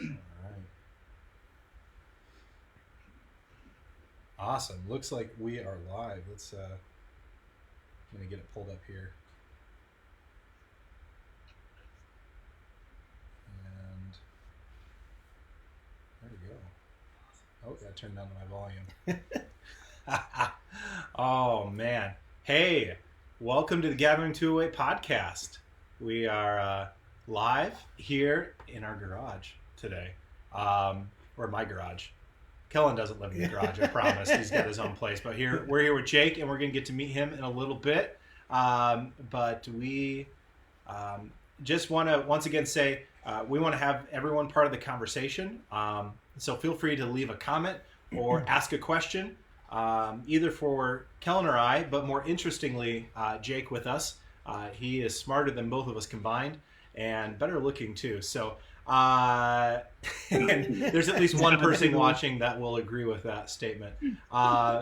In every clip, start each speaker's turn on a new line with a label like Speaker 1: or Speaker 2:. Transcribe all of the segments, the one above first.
Speaker 1: All right. Awesome. Looks like we are live. Let me get it pulled up here. And there we go. Oh, that turned down my volume. Oh man. Hey, welcome to the Gathering 208 podcast. We are live here in our garage today. Or my garage. Kellen doesn't live in the garage, I promise. He's got his own place. But we're here with Jake, and we're going to get to meet him in a little bit. But we just want to once again say we want to have everyone part of the conversation. So feel free to leave a comment or ask a question, either for Kellen or I, but more interestingly, Jake with us. He is smarter than both of us combined and better looking too. So and there's at least one person watching that will agree with that statement.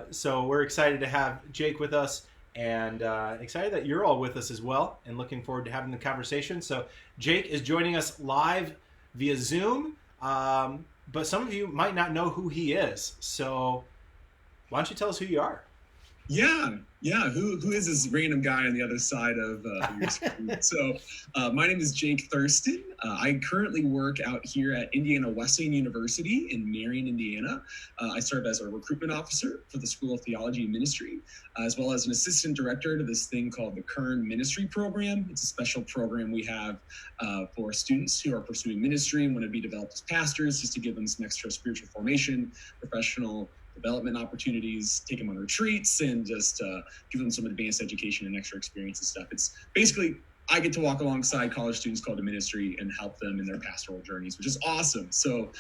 Speaker 1: So we're excited to have Jake with us, and excited that you're all with us as well, and looking forward to having the conversation. So Jake is joining us live via Zoom, but some of you might not know who he is. So why don't you tell us who you are?
Speaker 2: Yeah. Who is this random guy on the other side of your screen? So, my name is Jake Thurston. I currently work out here at Indiana Wesleyan University in Marion, Indiana. I serve as a recruitment officer for the School of Theology and Ministry, as well as an assistant director to this thing called the Kern Ministry Program. It's a special program we have for students who are pursuing ministry and want to be developed as pastors, just to give them some extra spiritual formation, professional development opportunities, take them on retreats, and just give them some advanced education and extra experience and stuff. It's basically, I get to walk alongside college students called to ministry and help them in their pastoral journeys, which is awesome. So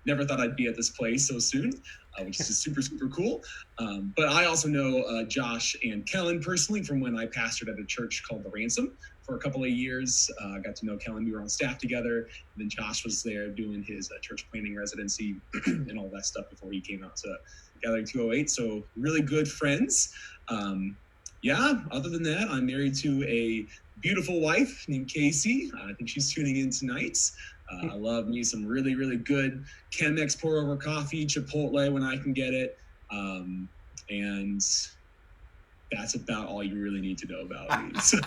Speaker 2: never thought I'd be at this place so soon, which is just super, super cool. But I also know Josh and Kellen personally from when I pastored at a church called The Ransom for a couple of years. I got to know Kellen. We were on staff together. And then Josh was there doing his church planning residency and all that stuff before he came out to Gathering 208. So really good friends. Other than that, I'm married to a beautiful wife named Casey. I think she's tuning in tonight. I love me some really, really good Chemex pour over coffee, Chipotle when I can get it. And that's about all you really need to know about me. So,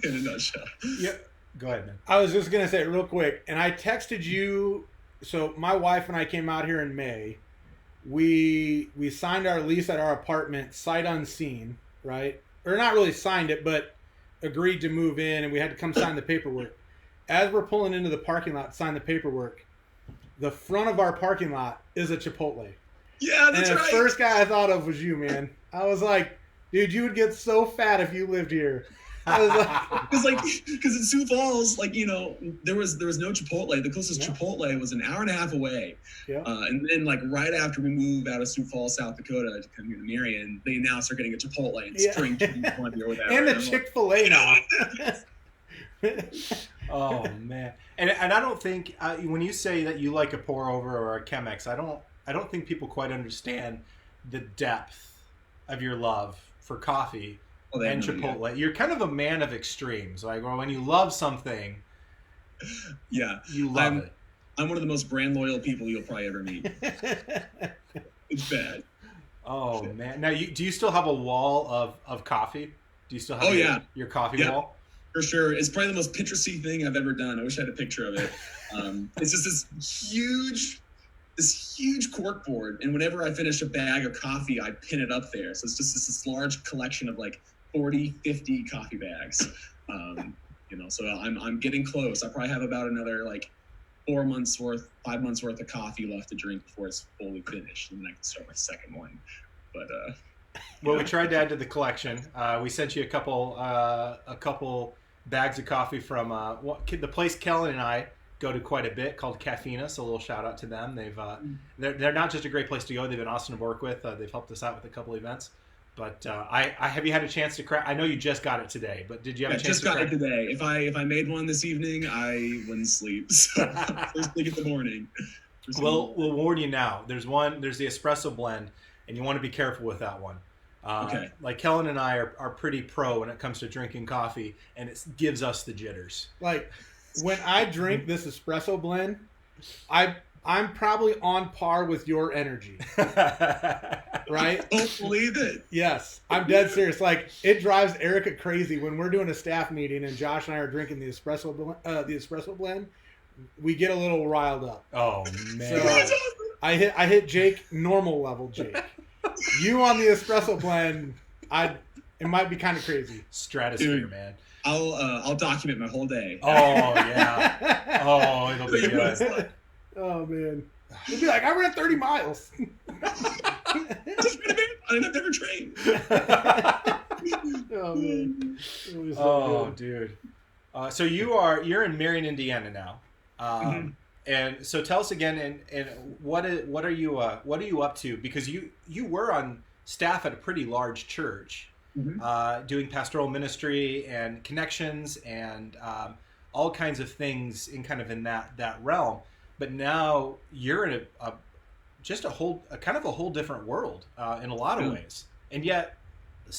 Speaker 2: in a nutshell.
Speaker 1: Yep. Go ahead, man.
Speaker 3: I was just going to say it real quick, and I texted you. So my wife and I came out here in May. We signed our lease at our apartment sight unseen, right? Or not really signed it, but agreed to move in, and we had to come sign the paperwork. As we're pulling into the parking lot to sign the paperwork, the front of our parking lot is a Chipotle.
Speaker 2: Yeah, that's
Speaker 3: right. And the
Speaker 2: right.
Speaker 3: first guy I thought of was you, man. I was like, dude, you would get so fat if you lived here. I was like,
Speaker 2: because in Sioux Falls, there was no Chipotle. The closest Chipotle was an hour and a half away.
Speaker 3: Yeah.
Speaker 2: And then right after we moved out of Sioux Falls, South Dakota to come here to Marion, they announced they're getting a Chipotle in spring 2020 or whatever.
Speaker 3: And the Chick-fil-A now.
Speaker 1: Oh man, and I don't think when you say that you like a pour over or a Chemex, I don't think people quite understand the depth of your love for coffee and Chipotle. Yeah. You're kind of a man of extremes. Like when you love something, you love it.
Speaker 2: I'm one of the most brand loyal people you'll probably ever meet. It's bad.
Speaker 1: Oh man, now do you still have a wall of coffee? Do you still have your coffee wall?
Speaker 2: For sure. It's probably the most Pinteresty thing I've ever done. I wish I had a picture of it. It's just this huge cork board. And whenever I finish a bag of coffee, I pin it up there. So it's just this large collection of 40, 50 coffee bags. So I'm getting close. I probably have about another 5 months worth of coffee left to drink before it's fully finished. And then I can start my second one. But,
Speaker 1: well, we tried to add to the collection. We sent you a couple bags of coffee from the place Kellen and I go to quite a bit called Caffeina. So a little shout out to them. They're not just a great place to go. They've been awesome to work with. They've helped us out with a couple events. But have you had a chance to crack? I know you just got it today, but did you have a chance to crack?
Speaker 2: I just got it today. If I made one this evening, I wouldn't sleep. So first thing in the morning.
Speaker 1: We'll warn you now. There's the espresso blend, and you want to be careful with that one.
Speaker 2: Okay.
Speaker 1: Like Kellen and I are pretty pro when it comes to drinking coffee, and it gives us the jitters.
Speaker 3: Like when I drink this espresso blend, I'm probably on par with your energy, right?
Speaker 2: Don't believe it.
Speaker 3: Yes, I'm dead serious. Like, it drives Erica crazy when we're doing a staff meeting and Josh and I are drinking the espresso blend. We get a little riled up.
Speaker 1: Oh man!
Speaker 3: So I hit Jake normal level Jake. You on the espresso blend, it might be kind of crazy.
Speaker 1: Stratosphere,
Speaker 2: Dude,
Speaker 1: man.
Speaker 2: I'll document my whole day.
Speaker 1: Oh yeah. Oh, it'll be good.
Speaker 3: Oh man, you'll be like, I ran 30 miles.
Speaker 2: I've never trained.
Speaker 3: Oh man.
Speaker 1: Oh dude. So you're in Marion, Indiana now. And so tell us again, and what are you up to? Because you were on staff at a pretty large church, doing pastoral ministry and connections and all kinds of things in that realm. But now you're in a whole different world in a lot of ways, and yet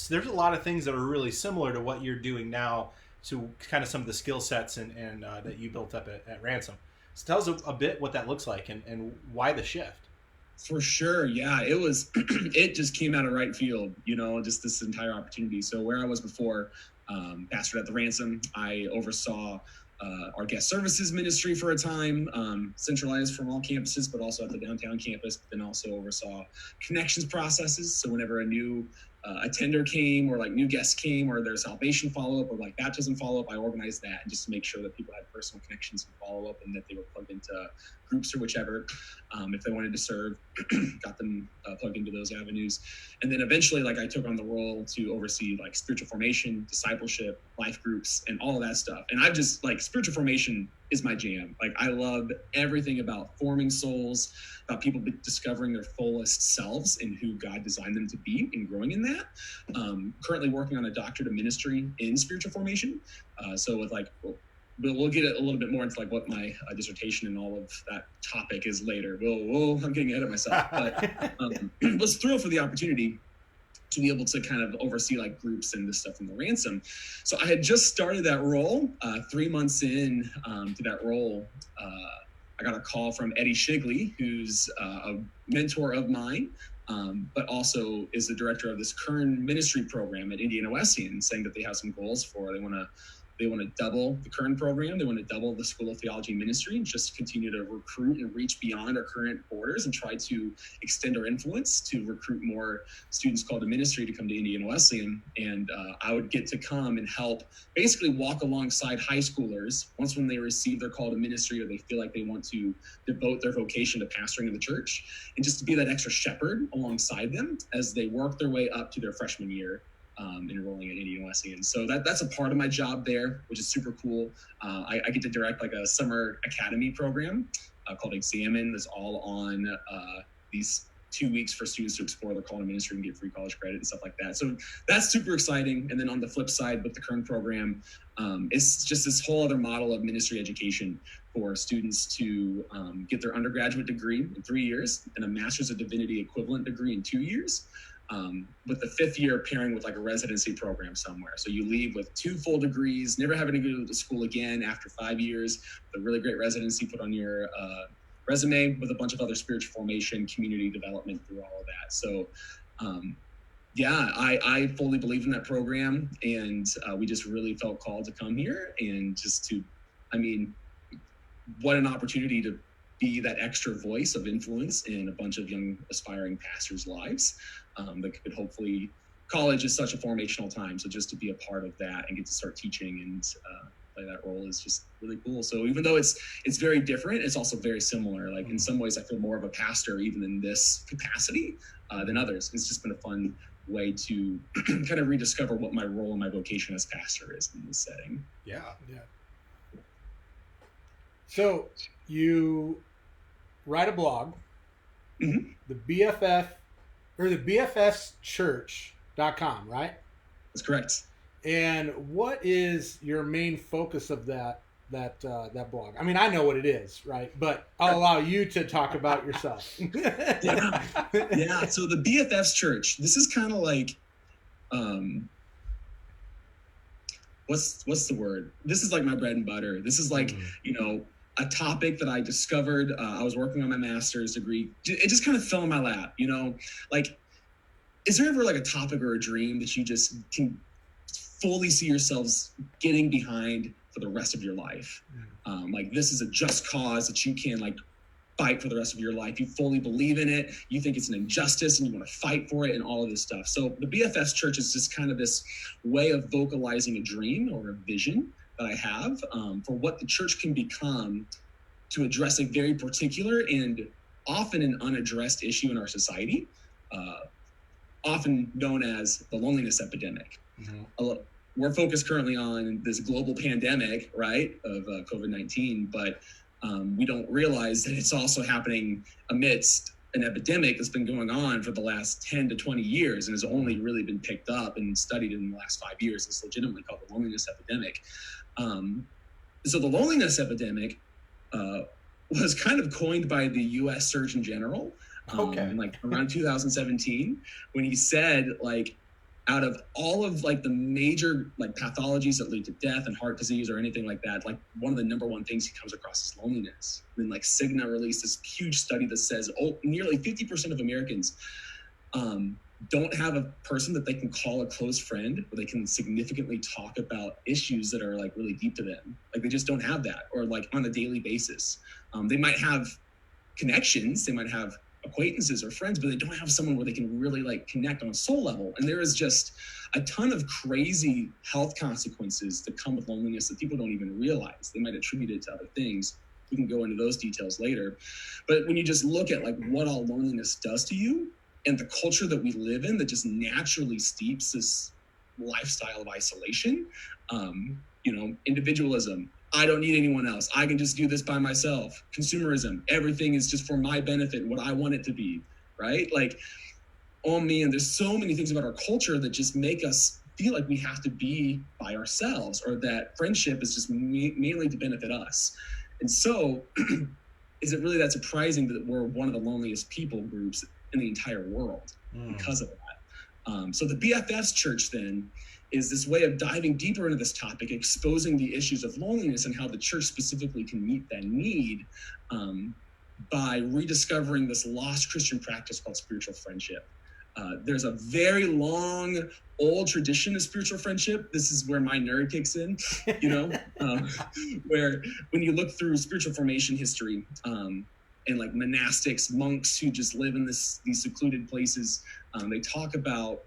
Speaker 1: there's a lot of things that are really similar to what you're doing now. To kind of some of the skill sets and that you built up at Ransom. So tell us a bit what that looks like and why the shift.
Speaker 2: For sure. Yeah, it was, it just came out of right field, just this entire opportunity. So where I was before, pastored at the Ransom, I oversaw our guest services ministry for a time, centralized from all campuses, but also at the downtown campus, but then also oversaw connections processes. So whenever a new attender came or like new guests came or their salvation follow-up or like baptism follow-up, I organized that and just to make sure that people had personal connections and follow-up and that they were plugged into groups or whichever. If they wanted to serve, got them plugged into those avenues. And then eventually, like, I took on the role to oversee like spiritual formation, discipleship, life groups, and all of that stuff. And I've just, like, spiritual formation is my jam. Like, I love everything about forming souls, about people discovering their fullest selves and who God designed them to be and growing in that. Currently working on a doctorate of ministry in spiritual formation. So with like, we'll get a little bit more into like what my dissertation and all of that topic is later. I'm getting ahead of myself, but was thrilled for the opportunity to be able to kind of oversee like groups and this stuff from the Ransom. So I had just started that role. 3 months in to that role, I got a call from Eddie Shigley, who's a mentor of mine, but also is the director of this current ministry program at Indiana Wesleyan, saying that they have some goals for, they want to double the current program. They want to double the School of Theology ministry and just continue to recruit and reach beyond our current borders and try to extend our influence to recruit more students called to ministry to come to Indiana Wesleyan. And I would get to come and help basically walk alongside high schoolers once when they receive their call to ministry or they feel like they want to devote their vocation to pastoring in the church, and just to be that extra shepherd alongside them as they work their way up to their freshman year. Enrolling at Indiana Wesleyan. So that's a part of my job there, which is super cool. I get to direct like a summer academy program called Examine that's all on these 2 weeks for students to explore their call to ministry and get free college credit and stuff like that. So that's super exciting. And then on the flip side with the current program, it's just this whole other model of ministry education for students to get their undergraduate degree in 3 years and a Master's of Divinity equivalent degree in 2 years. With the 5th year pairing with like a residency program somewhere. So you leave with 2 full degrees, never having to go to school again after 5 years, with a really great residency put on your resume with a bunch of other spiritual formation, community development through all of that. So I fully believe in that program, and we just really felt called to come here and just to, what an opportunity to be that extra voice of influence in a bunch of young aspiring pastors' lives. That could hopefully, college is such a formational time, so just to be a part of that and get to start teaching and play that role is just really cool. So even though it's very different, it's also very similar. Like in some ways I feel more of a pastor even in this capacity than others. It's just been a fun way to kind of rediscover what my role and my vocation as pastor is in this setting.
Speaker 1: Yeah.
Speaker 3: So you write a blog, the BFF or the BFSchurch.com, right?
Speaker 2: That's correct.
Speaker 3: And what is your main focus of that blog? I mean, I know what it is, right? But I'll allow you to talk about yourself.
Speaker 2: Yeah. So the BFF's Church, this is kind of like, what's the word? This is like my bread and butter. This is like, a topic that I discovered. I was working on my master's degree. It just kind of fell in my lap, like, is there ever like a topic or a dream that you just can fully see yourselves getting behind for the rest of your life? Like, this is a just cause that you can like fight for the rest of your life. You fully believe in it. You think it's an injustice and you want to fight for it and all of this stuff. So the BFS Church is just kind of this way of vocalizing a dream or a vision that I have for what the church can become to address a very particular and often an unaddressed issue in our society, often known as the loneliness epidemic. We're focused currently on this global pandemic, right, of COVID-19, but we don't realize that it's also happening amidst an epidemic that's been going on for the last 10 to 20 years and has only really been picked up and studied in the last 5 years. It's legitimately called the loneliness epidemic. So the loneliness epidemic was kind of coined by the U.S. Surgeon General in like around 2017, when he said, like, out of all of like the major like pathologies that lead to death and heart disease or anything like that, like one of the number one things he comes across is loneliness. And then like Cigna released this huge study that says nearly 50% of Americans don't have a person that they can call a close friend where they can significantly talk about issues that are like really deep to them. Like, they just don't have that, or like on a daily basis. They might have connections, they might have acquaintances or friends, but they don't have someone where they can really like connect on a soul level. And there is just a ton of crazy health consequences that come with loneliness that people don't even realize. They might attribute it to other things. We can go into those details later. But when you just look at like what all loneliness does to you and the culture that we live in that just naturally steeps this lifestyle of isolation, individualism. I don't need anyone else. I can just do this by myself. Consumerism. Everything is just for my benefit, what I want it to be, right? Like, oh man, there's so many things about our culture that just make us feel like we have to be by ourselves, or that friendship is just mainly to benefit us. And so is it really that surprising that we're one of the loneliest people groups in the entire world because of that? So the BFS Church then is this way of diving deeper into this topic, exposing the issues of loneliness and how the church specifically can meet that need by rediscovering this lost Christian practice called spiritual friendship. There's a very long, old tradition of spiritual friendship. This is where my nerd kicks in, where when you look through spiritual formation history and like monastics, monks who just live in these secluded places, they talk about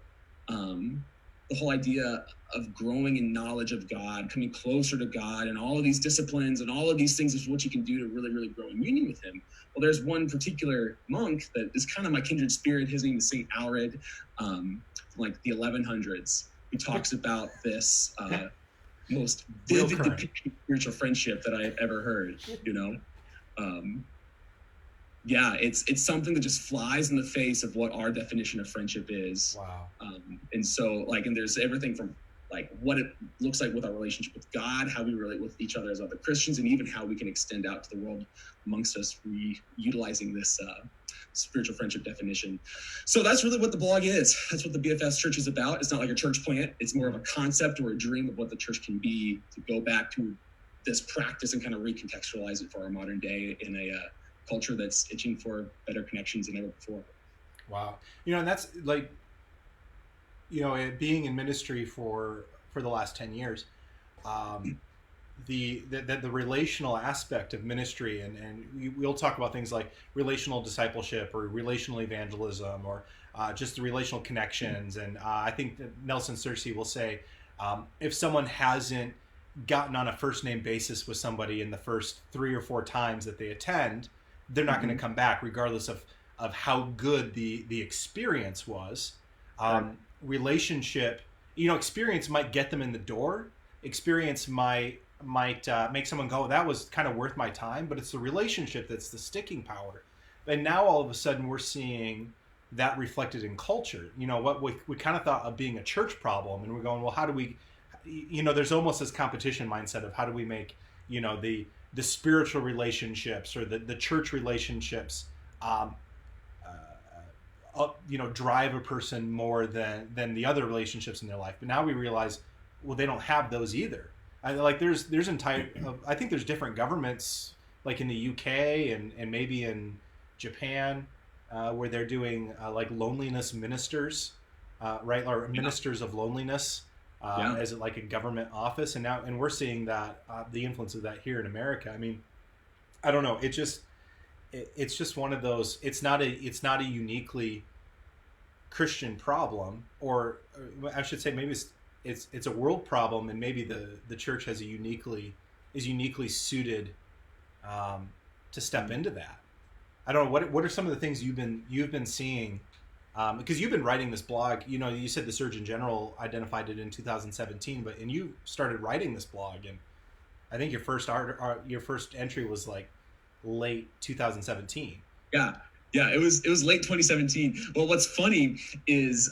Speaker 2: the whole idea of growing in knowledge of God, coming closer to God, and all of these disciplines and all of these things is what you can do to really, really grow in union with him. Well, there's one particular monk that is kind of my kindred spirit. His name is Saint Alred, from like the 1100s. He talks about this most vivid depiction of spiritual friendship that I've ever heard, Yeah, it's something that just flies in the face of what our definition of friendship is.
Speaker 3: Wow.
Speaker 2: And so and there's everything from like what it looks like with our relationship with God, how we relate with each other as other Christians, and even how we can extend out to the world amongst us, utilizing this spiritual friendship definition. So that's really what the blog is. That's what the BFS Church is about. It's not like a church plant. It's more of a concept or a dream of what the church can be, to go back to this practice and kind of recontextualize it for our modern day in a culture that's itching for better connections than ever before.
Speaker 1: Wow. And that's like, being in ministry for the last 10 years, the relational aspect of ministry, and we'll talk about things like relational discipleship or relational evangelism, or just the relational connections. And I think that Nelson Searcy will say, if someone hasn't gotten on a first name basis with somebody in the first 3 or 4 times that they attend, they're not going to come back, regardless of how good the experience was. Relationship, experience might get them in the door. Experience might make someone go, that was kind of worth my time, but it's the relationship that's the sticking power. And now all of a sudden we're seeing that reflected in culture. What we kind of thought of being a church problem, and we're going, well, how do we, there's almost this competition mindset of how do we make, the spiritual relationships or the church relationships, drive a person more than the other relationships in their life. But now we realize, well, they don't have those either. I think there's different governments like in the UK and maybe in Japan, where they're doing like loneliness ministers, right, or ministers of loneliness, as like a government office, and we're seeing that the influence of that here in America. I mean, I don't know. It's just one of those. It's not a uniquely Christian problem, or I should say maybe it's a world problem, and maybe the church is uniquely suited to step into that. I don't know what are some of the things you've been seeing, because you've been writing this blog. You know, you said the Surgeon General identified it in 2017, and you started writing this blog, and I think your first entry was like late 2017.
Speaker 2: Yeah, it was late 2017. Well, what's funny is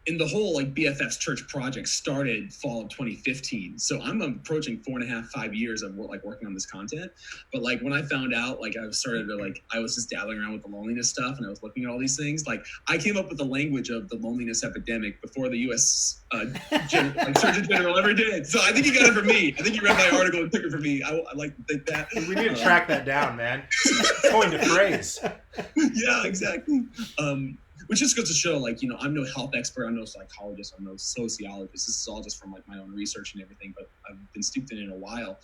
Speaker 2: in the whole like BFF's church project started fall of 2015. So I'm approaching 4.5 years of like working on this content. But like when I found out, like I was just dabbling around with the loneliness stuff, and I was looking at all these things. Like I came up with the language of the loneliness epidemic before the U.S. Surgeon General ever did. So I think you got it from me. I think you read my article and took it from me. I like to think that.
Speaker 1: We need to track that down, man. Coined a phrase.
Speaker 2: Yeah, exactly. Which just goes to show, like, you know, I'm no health expert, I'm no psychologist, I'm no sociologist. This is all just from like my own research and everything, but I've been steeped in it a while.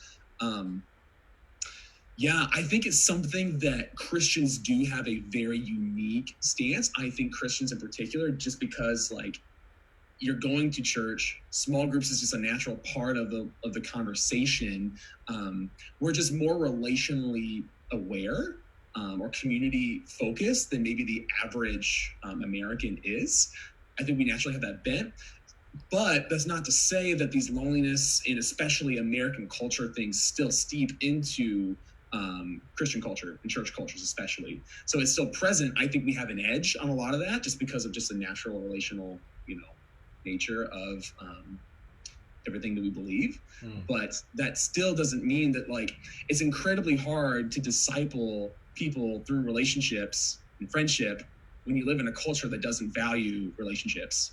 Speaker 2: Yeah, I think it's something that Christians do have a very unique stance. I think Christians in particular, just because like you're going to church, small groups is just a natural part of the conversation. We're just more relationally aware. Or community focused than maybe the average American is. I think we naturally have that bent, but that's not to say that these loneliness and especially American culture things still steep into Christian culture and church cultures especially. So it's still present. I think we have an edge on a lot of that just because of just the natural relational, you know, nature of everything that we believe. But that still doesn't mean that like it's incredibly hard to disciple people through relationships and friendship when you live in a culture that doesn't value relationships,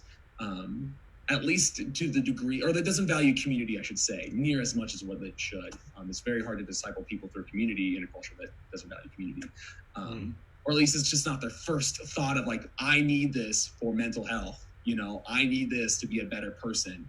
Speaker 2: at least to the degree, or that doesn't value community, I should say, near as much as what it should. It's very hard to disciple people through community in a culture that doesn't value community. Or at least it's just not their first thought of like, I need this for mental health. You know, I need this to be a better person.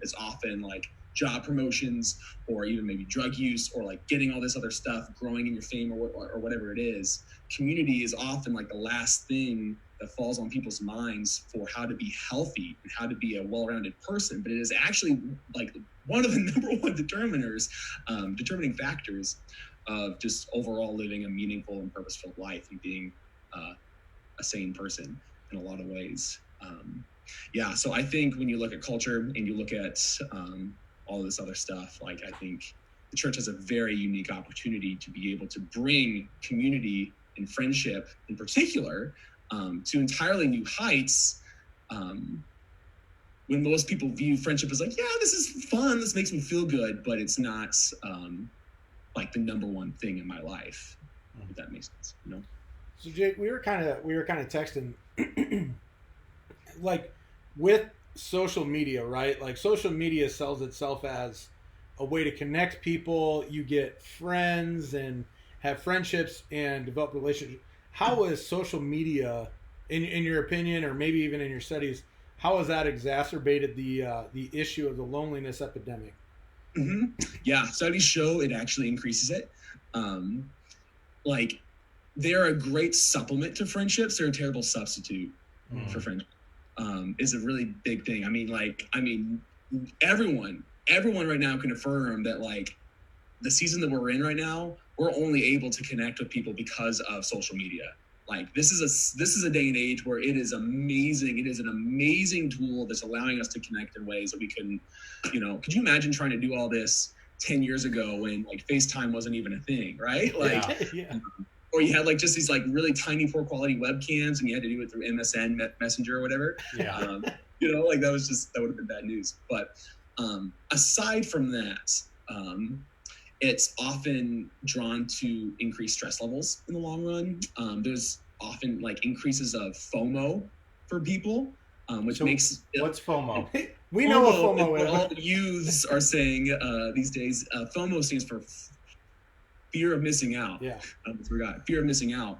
Speaker 2: It's often like job promotions or even maybe drug use or like getting all this other stuff, growing in your fame or whatever it is. Community is often like the last thing that falls on people's minds for how to be healthy and how to be a well-rounded person. But it is actually like one of the number one determining factors of just overall living a meaningful and purpose-filled life and being a sane person in a lot of ways. So I think when you look at culture and you look at all this other stuff, like I think the church has a very unique opportunity to be able to bring community and friendship in particular to entirely new heights. When most people view friendship as like, yeah, this is fun, this makes me feel good, but it's not like the number one thing in my life, if that makes sense, you know?
Speaker 3: So Jake, we were kind of texting like with social media, right? Like social media sells itself as a way to connect people. You get friends and have friendships and develop relationships. How is social media, in your opinion, or maybe even in your studies, how has that exacerbated the issue of the loneliness epidemic?
Speaker 2: Yeah, studies show it actually increases it. Like they're a great supplement to friendships. They're a terrible substitute for friendships. Is a really big thing. I mean, everyone right now can affirm that like the season that we're in right now, we're only able to connect with people because of social media. Like this is a day and age where it is amazing. It is an amazing tool that's allowing us to connect in ways that we couldn't, you know, could you imagine trying to do all this 10 years ago when like FaceTime wasn't even a thing, right? Like,
Speaker 3: yeah.
Speaker 2: Or you had like just these like really tiny, poor quality webcams, and you had to do it through MSN Messenger or whatever.
Speaker 1: Yeah.
Speaker 2: You know, like that would have been bad news. But aside from that, it's often drawn to increased stress levels in the long run. There's often like increases of FOMO for people, which makes
Speaker 1: what's FOMO?
Speaker 3: We know what FOMO is.
Speaker 2: All the youths are saying these days. FOMO stands for fear of missing out.
Speaker 3: Yeah.
Speaker 2: I forgot fear of missing out.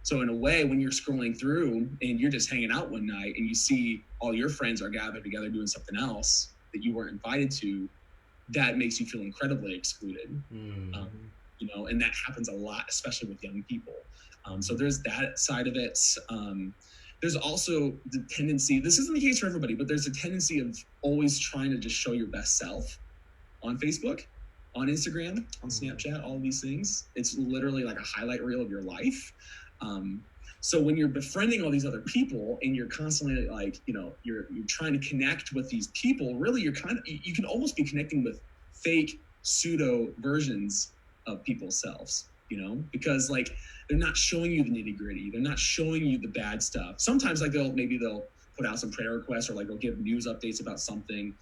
Speaker 2: So in a way, when you're scrolling through and you're just hanging out one night and you see all your friends are gathered together doing something else that you weren't invited to, that makes you feel incredibly excluded. And that happens a lot, especially with young people. So there's that side of it. There's also the tendency, this isn't the case for everybody, but there's a tendency of always trying to just show your best self on Facebook, on Instagram, on Snapchat, all of these things. It's literally like a highlight reel of your life. So when you're befriending all these other people and you're constantly like, you're trying to connect with these people, really you can almost be connecting with fake pseudo versions of people's selves, because like they're not showing you the nitty gritty. They're not showing you the bad stuff. Sometimes like they'll put out some prayer requests or like they'll give news updates about something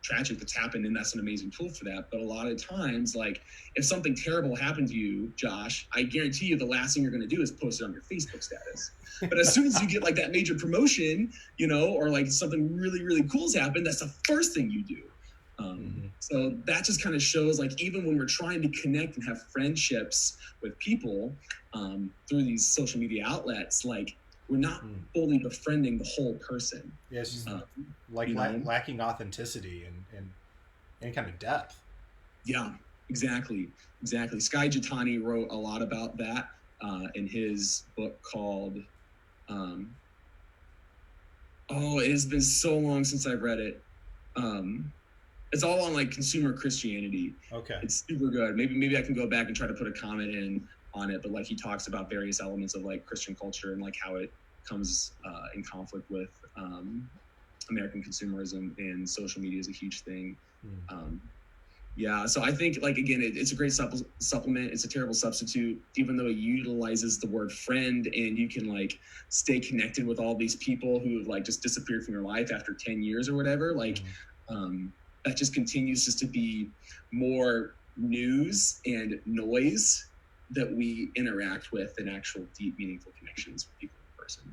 Speaker 2: tragic that's happened, and that's an amazing tool for that. But a lot of times, like if something terrible happened to you, Josh, I guarantee you the last thing you're going to do is post it on your Facebook status. But as soon as you get like that major promotion, or like something really, really cool's happened, that's the first thing you do. So that just kind of shows like even when we're trying to connect and have friendships with people through these social media outlets, like we're not fully befriending the whole person.
Speaker 1: Yes, lacking authenticity and any kind of depth.
Speaker 2: Yeah, exactly. Sky Jitani wrote a lot about that in his book called it has been so long since I've read it. It's all on like consumer Christianity.
Speaker 1: Okay.
Speaker 2: It's super good. Maybe I can go back and try to put a comment in on it, but like he talks about various elements of like Christian culture and like how it comes in conflict with American consumerism, and social media is a huge thing. So I think like again it's a great supplement. It's a terrible substitute, even though it utilizes the word friend, and you can like stay connected with all these people who have like just disappeared from your life after 10 years or whatever. Like that just continues just to be more news and noise that we interact with than actual deep, meaningful connections with people in person.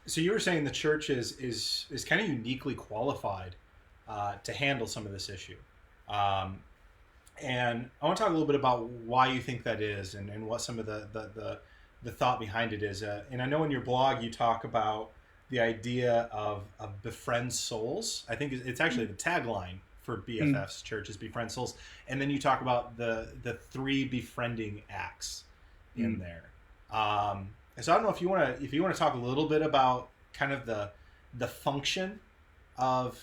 Speaker 1: So you were saying the church is kind of uniquely qualified to handle some of this issue. And I want to talk a little bit about why you think that is and what some of the thought behind it is. And I know in your blog you talk about the idea of befriend souls. I think it's actually the tagline for BFF's church is befriend souls. And then you talk about the 3 befriending acts in there. So I don't know if you want to talk a little bit about kind of the function of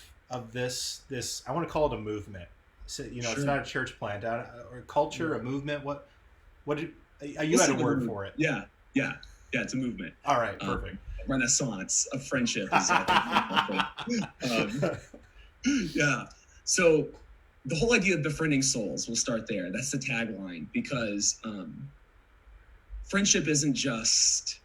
Speaker 1: this I want to call it a movement. So,
Speaker 2: Sure.
Speaker 1: It's not a church plant or a culture, a movement. You had a word for it.
Speaker 2: Yeah. It's a movement.
Speaker 1: All right, perfect.
Speaker 2: Renaissance of friendship. So the whole idea of befriending souls, we'll start there. That's the tagline, because friendship isn't just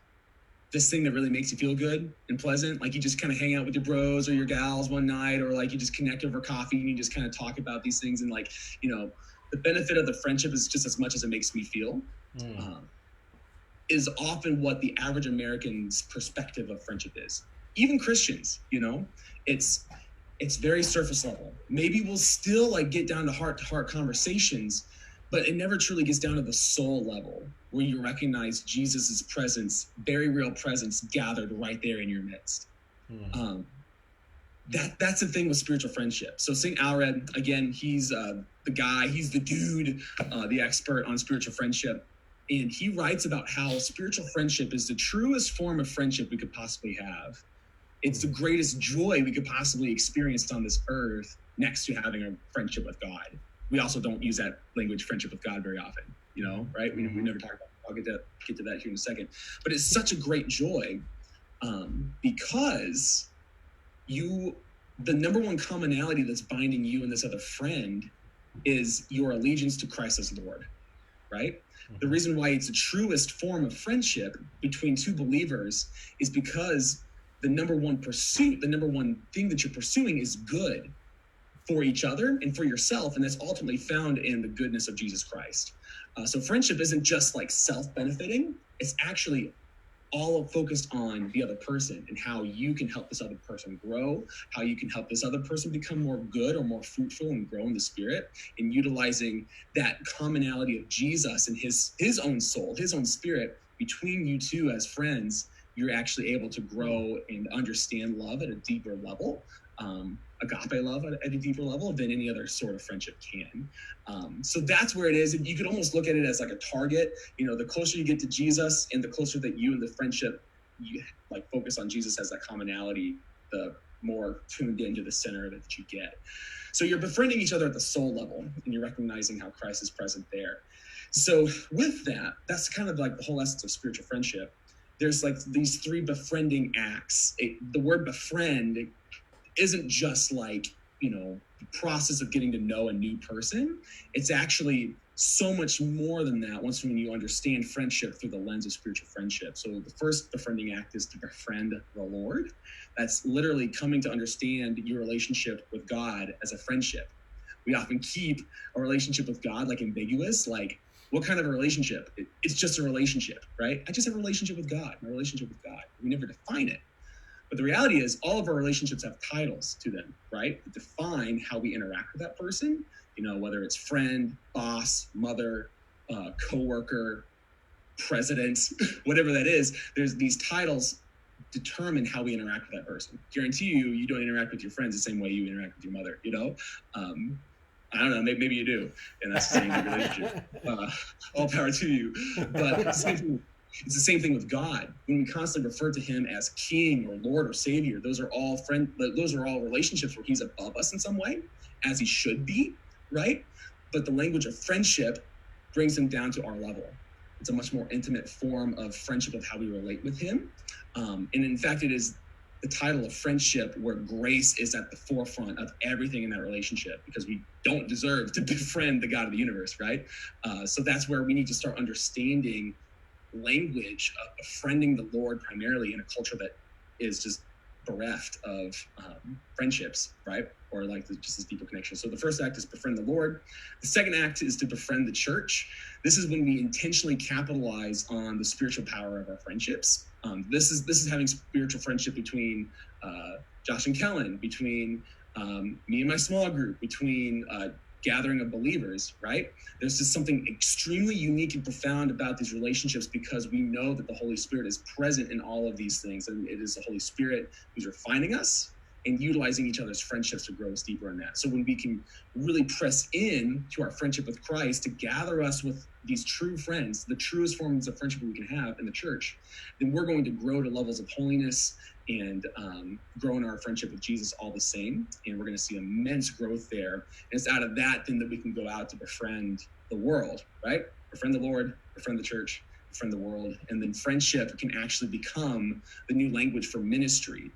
Speaker 2: this thing that really makes you feel good and pleasant. Like you just kind of hang out with your bros or your gals one night, or like you just connect over coffee and you just kind of talk about these things. And like, the benefit of the friendship is just as much as it makes me feel. Is often what the average American's perspective of friendship is. Even Christians, it's very surface level. Maybe we'll still like get down to heart conversations, but it never truly gets down to the soul level where you recognize Jesus's presence, very real presence gathered right there in your midst. That's the thing with spiritual friendship. So St. Alred, again, he's the guy, he's the dude, the expert on spiritual friendship. And he writes about how spiritual friendship is the truest form of friendship we could possibly have. It's the greatest joy we could possibly experience on this earth, next to having a friendship with God. We also don't use that language, friendship with God, very often, right? We never talk about it. I'll get to that here in a second. But it's such a great joy because the number one commonality that's binding you and this other friend is your allegiance to Christ as Lord, right? The reason why it's the truest form of friendship between two believers is because the number one pursuit, the number one thing that you're pursuing is good for each other and for yourself. And that's ultimately found in the goodness of Jesus Christ. So friendship isn't just like self-benefiting. It's actually all focused on the other person and how you can help this other person grow, how you can help this other person become more good or more fruitful and grow in the Spirit, and utilizing that commonality of Jesus and his own soul, his own spirit between you two as friends. You're actually able to grow and understand love at a deeper level, agape love at a deeper level than any other sort of friendship can. So that's where it is. And you could almost look at it as like a target. The closer you get to Jesus and the closer that you and the friendship, you like focus on Jesus as that commonality, the more tuned into the center of it that you get. So you're befriending each other at the soul level, and you're recognizing how Christ is present there. So with that, that's kind of like the whole essence of spiritual friendship. There's like these three befriending acts. The word befriend isn't just like, the process of getting to know a new person. It's actually so much more than that when you understand friendship through the lens of spiritual friendship. So the first befriending act is to befriend the Lord. That's literally coming to understand your relationship with God as a friendship. We often keep a relationship with God like ambiguous, like, what kind of a relationship? It's just a relationship, right? I just have a relationship with God, my relationship with God. We never define it. But the reality is all of our relationships have titles to them, right? That define how we interact with that person, whether it's friend, boss, mother, coworker, president, whatever that is. There's these titles determine how we interact with that person. Guarantee you don't interact with your friends the same way you interact with your mother, I don't know, maybe you do, and that's the same relationship. All power to you. But it's the same thing with God. When we constantly refer to him as King or Lord or Savior, those are all relationships where he's above us in some way, as he should be, right? But the language of friendship brings him down to our level. It's a much more intimate form of friendship of how we relate with him. And in fact, it is the title of friendship where grace is at the forefront of everything in that relationship, because we don't deserve to befriend the God of the universe, right? So that's where we need to start understanding language of befriending the Lord primarily in a culture that is just bereft of friendships, right? Or like just this deeper connection. So the first act is befriend the Lord. The second act is to befriend the church. This is when we intentionally capitalize on the spiritual power of our friendships. This is having spiritual friendship between Josh and Kellen, between me and my small group, between gathering of believers, right? There's just something extremely unique and profound about these relationships, because we know that the Holy Spirit is present in all of these things, and it is the Holy Spirit who's refining us and utilizing each other's friendships to grow us deeper in that. So when we can really press in to our friendship with Christ to gather us with these true friends, the truest forms of friendship we can have in the church, then we're going to grow to levels of holiness and grow in our friendship with Jesus all the same. And we're going to see immense growth there. And it's out of that then that we can go out to befriend the world, right? Befriend the Lord, befriend the church, befriend the world. And then friendship can actually become the new language for ministry.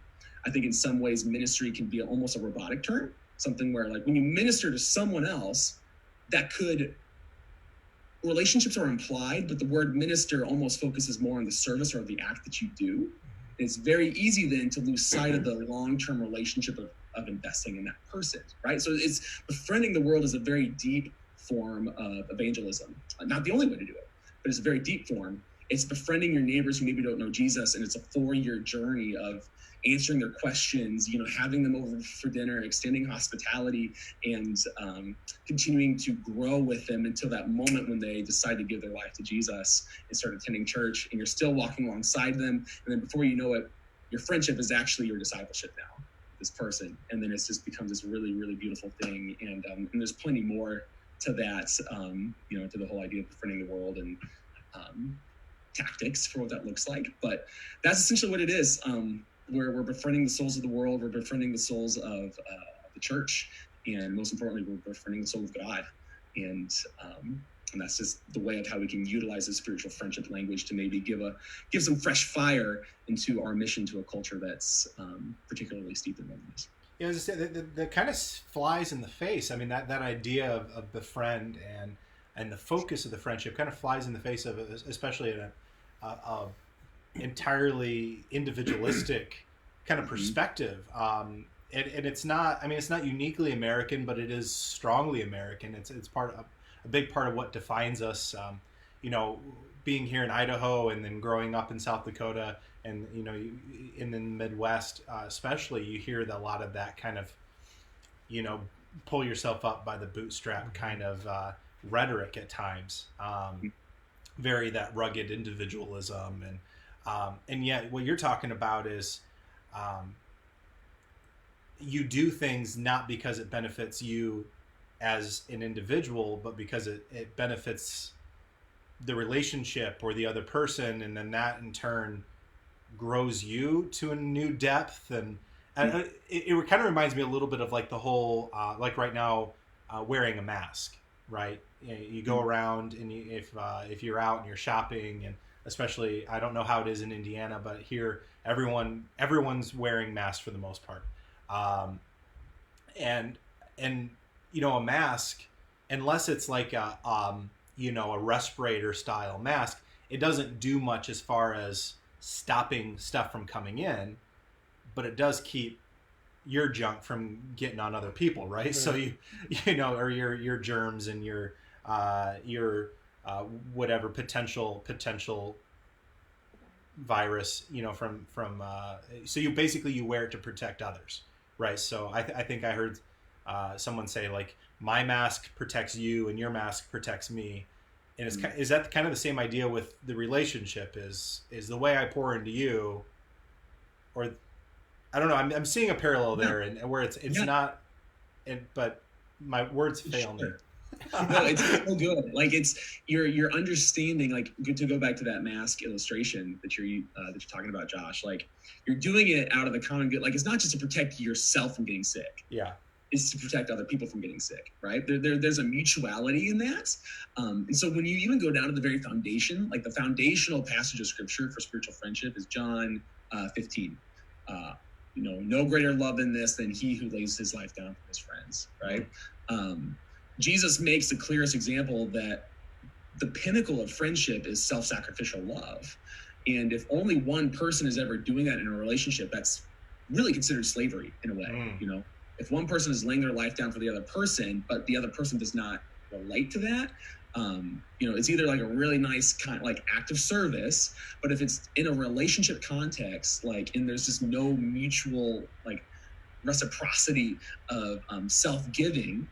Speaker 2: I think in some ways ministry can be almost a robotic term, something where like when you minister to someone else, relationships are implied, but the word minister almost focuses more on the service or the act that you do. And it's very easy then to lose sight of the long-term relationship of investing in that person, right? So it's befriending the world is a very deep form of evangelism. Not the only way to do it, but it's a very deep form. It's befriending your neighbors who maybe don't know Jesus, and it's a 4-year journey of answering their questions, having them over for dinner, extending hospitality, and continuing to grow with them until that moment when they decide to give their life to Jesus and start attending church, and you're still walking alongside them. And then before you know it, your friendship is actually your discipleship now, this person. And then it's just becomes this really, really beautiful thing. And there's plenty more to that, to the whole idea of befriending the world and tactics for what that looks like. But that's essentially what it is. We're befriending the souls of the world. We're befriending the souls of the church, and most importantly, we're befriending the soul of God. And that's just the way of how we can utilize the spiritual friendship language to maybe give some fresh fire into our mission to a culture that's particularly steeped in loneliness.
Speaker 1: Yeah, as I said, that kind of flies in the face. I mean, that idea of befriend and the focus of the friendship kind of flies in the face of it, especially in a entirely individualistic kind of perspective. And it's not, it's not uniquely American, but it is strongly American. It's a big part of what defines us, being here in Idaho and then growing up in South Dakota and, you know, in the Midwest, especially, you hear a lot of that kind of, you know, pull yourself up by the bootstrap kind of rhetoric at times. Very that rugged individualism. And yet what you're talking about is you do things not because it benefits you as an individual, but because it benefits the relationship or the other person, and then that in turn grows you to a new depth. And it kind of reminds me a little bit of like the whole like right now wearing a mask, right? You go around, and if you're out and you're shopping, and especially, I don't know how it is in Indiana, but here everyone's wearing masks for the most part. And you know, a mask, unless it's like a you know, a respirator style mask, it doesn't do much as far as stopping stuff from coming in, but it does keep your junk from getting on other people, right? So you know, or your germs and your whatever potential virus, you know, from so you basically, you wear it to protect others, right? So I think I heard someone say, like, my mask protects you and your mask protects me. And is that kind of the same idea with the relationship? Is the way I pour into you, or I don't know, I'm seeing a parallel there, and where it's not, but my words fail me.
Speaker 2: No, it's so good. Like, it's you're understanding, like, to go back to that mask illustration that you're talking about, Josh. Like, you're doing it out of the common good. Like, it's not just to protect yourself from getting sick.
Speaker 1: Yeah.
Speaker 2: It's to protect other people from getting sick, right? There's a mutuality in that. And so when you even go down to the very foundation, like the foundational passage of scripture for spiritual friendship is John 15. You know, no greater love than this, than he who lays his life down for his friends, right? Jesus makes the clearest example that the pinnacle of friendship is self-sacrificial love. And if only one person is ever doing that in a relationship, that's really considered slavery in a way, you know? If one person is laying their life down for the other person, but the other person does not relate to that, you know, it's either like a really nice kind of like act of service, but if it's in a relationship context, like, and there's just no mutual like reciprocity of self-giving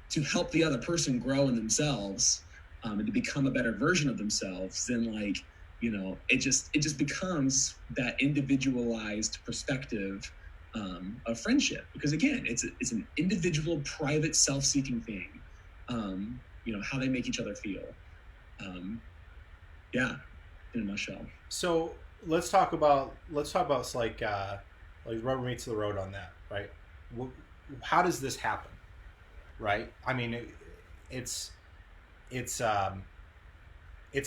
Speaker 2: to help the other person grow in themselves and to become a better version of themselves, then, like, you know, it just becomes that individualized perspective of friendship, because again, it's an individual, private, self-seeking thing. You know, how they make each other feel. Yeah, in a nutshell.
Speaker 1: So let's talk about like rubber meets the road on that, right? How does this happen, right? I mean, it's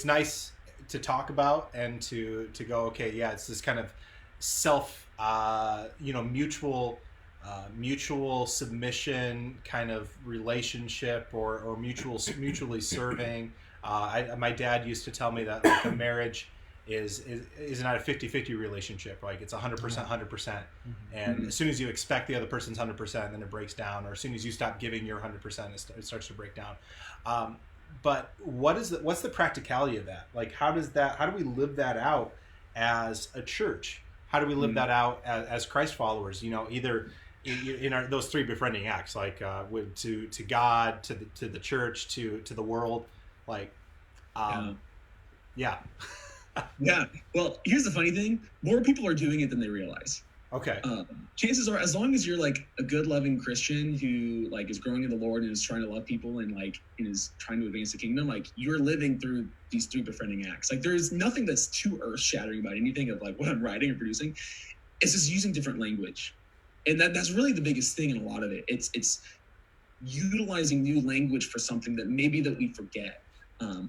Speaker 1: nice to talk about and to go, okay, yeah, it's this kind of self, you know, mutual submission kind of relationship, or mutually serving. My dad used to tell me that, like, a marriage is not a 50-50 relationship. Like, it's 100%, 100%. And as soon as you expect the other person's 100%, then it breaks down. Or as soon as you stop giving your 100%, it starts to break down. But what's the practicality of that? Like, how do we live that out as a church? How do we live that out as Christ followers? You know, either in those three befriending acts, like to God, to the church, to the world, like, yeah.
Speaker 2: Yeah. Well, here's the funny thing: more people are doing it than they realize.
Speaker 1: Okay.
Speaker 2: Chances are, as long as you're like a good, loving Christian who like is growing in the Lord and is trying to love people and is trying to advance the kingdom, like, you're living through these three befriending acts. Like, there's nothing that's too earth-shattering about anything of like what I'm writing or producing. It's just using different language, and that's really the biggest thing in a lot of it. It's utilizing new language for something that we forget,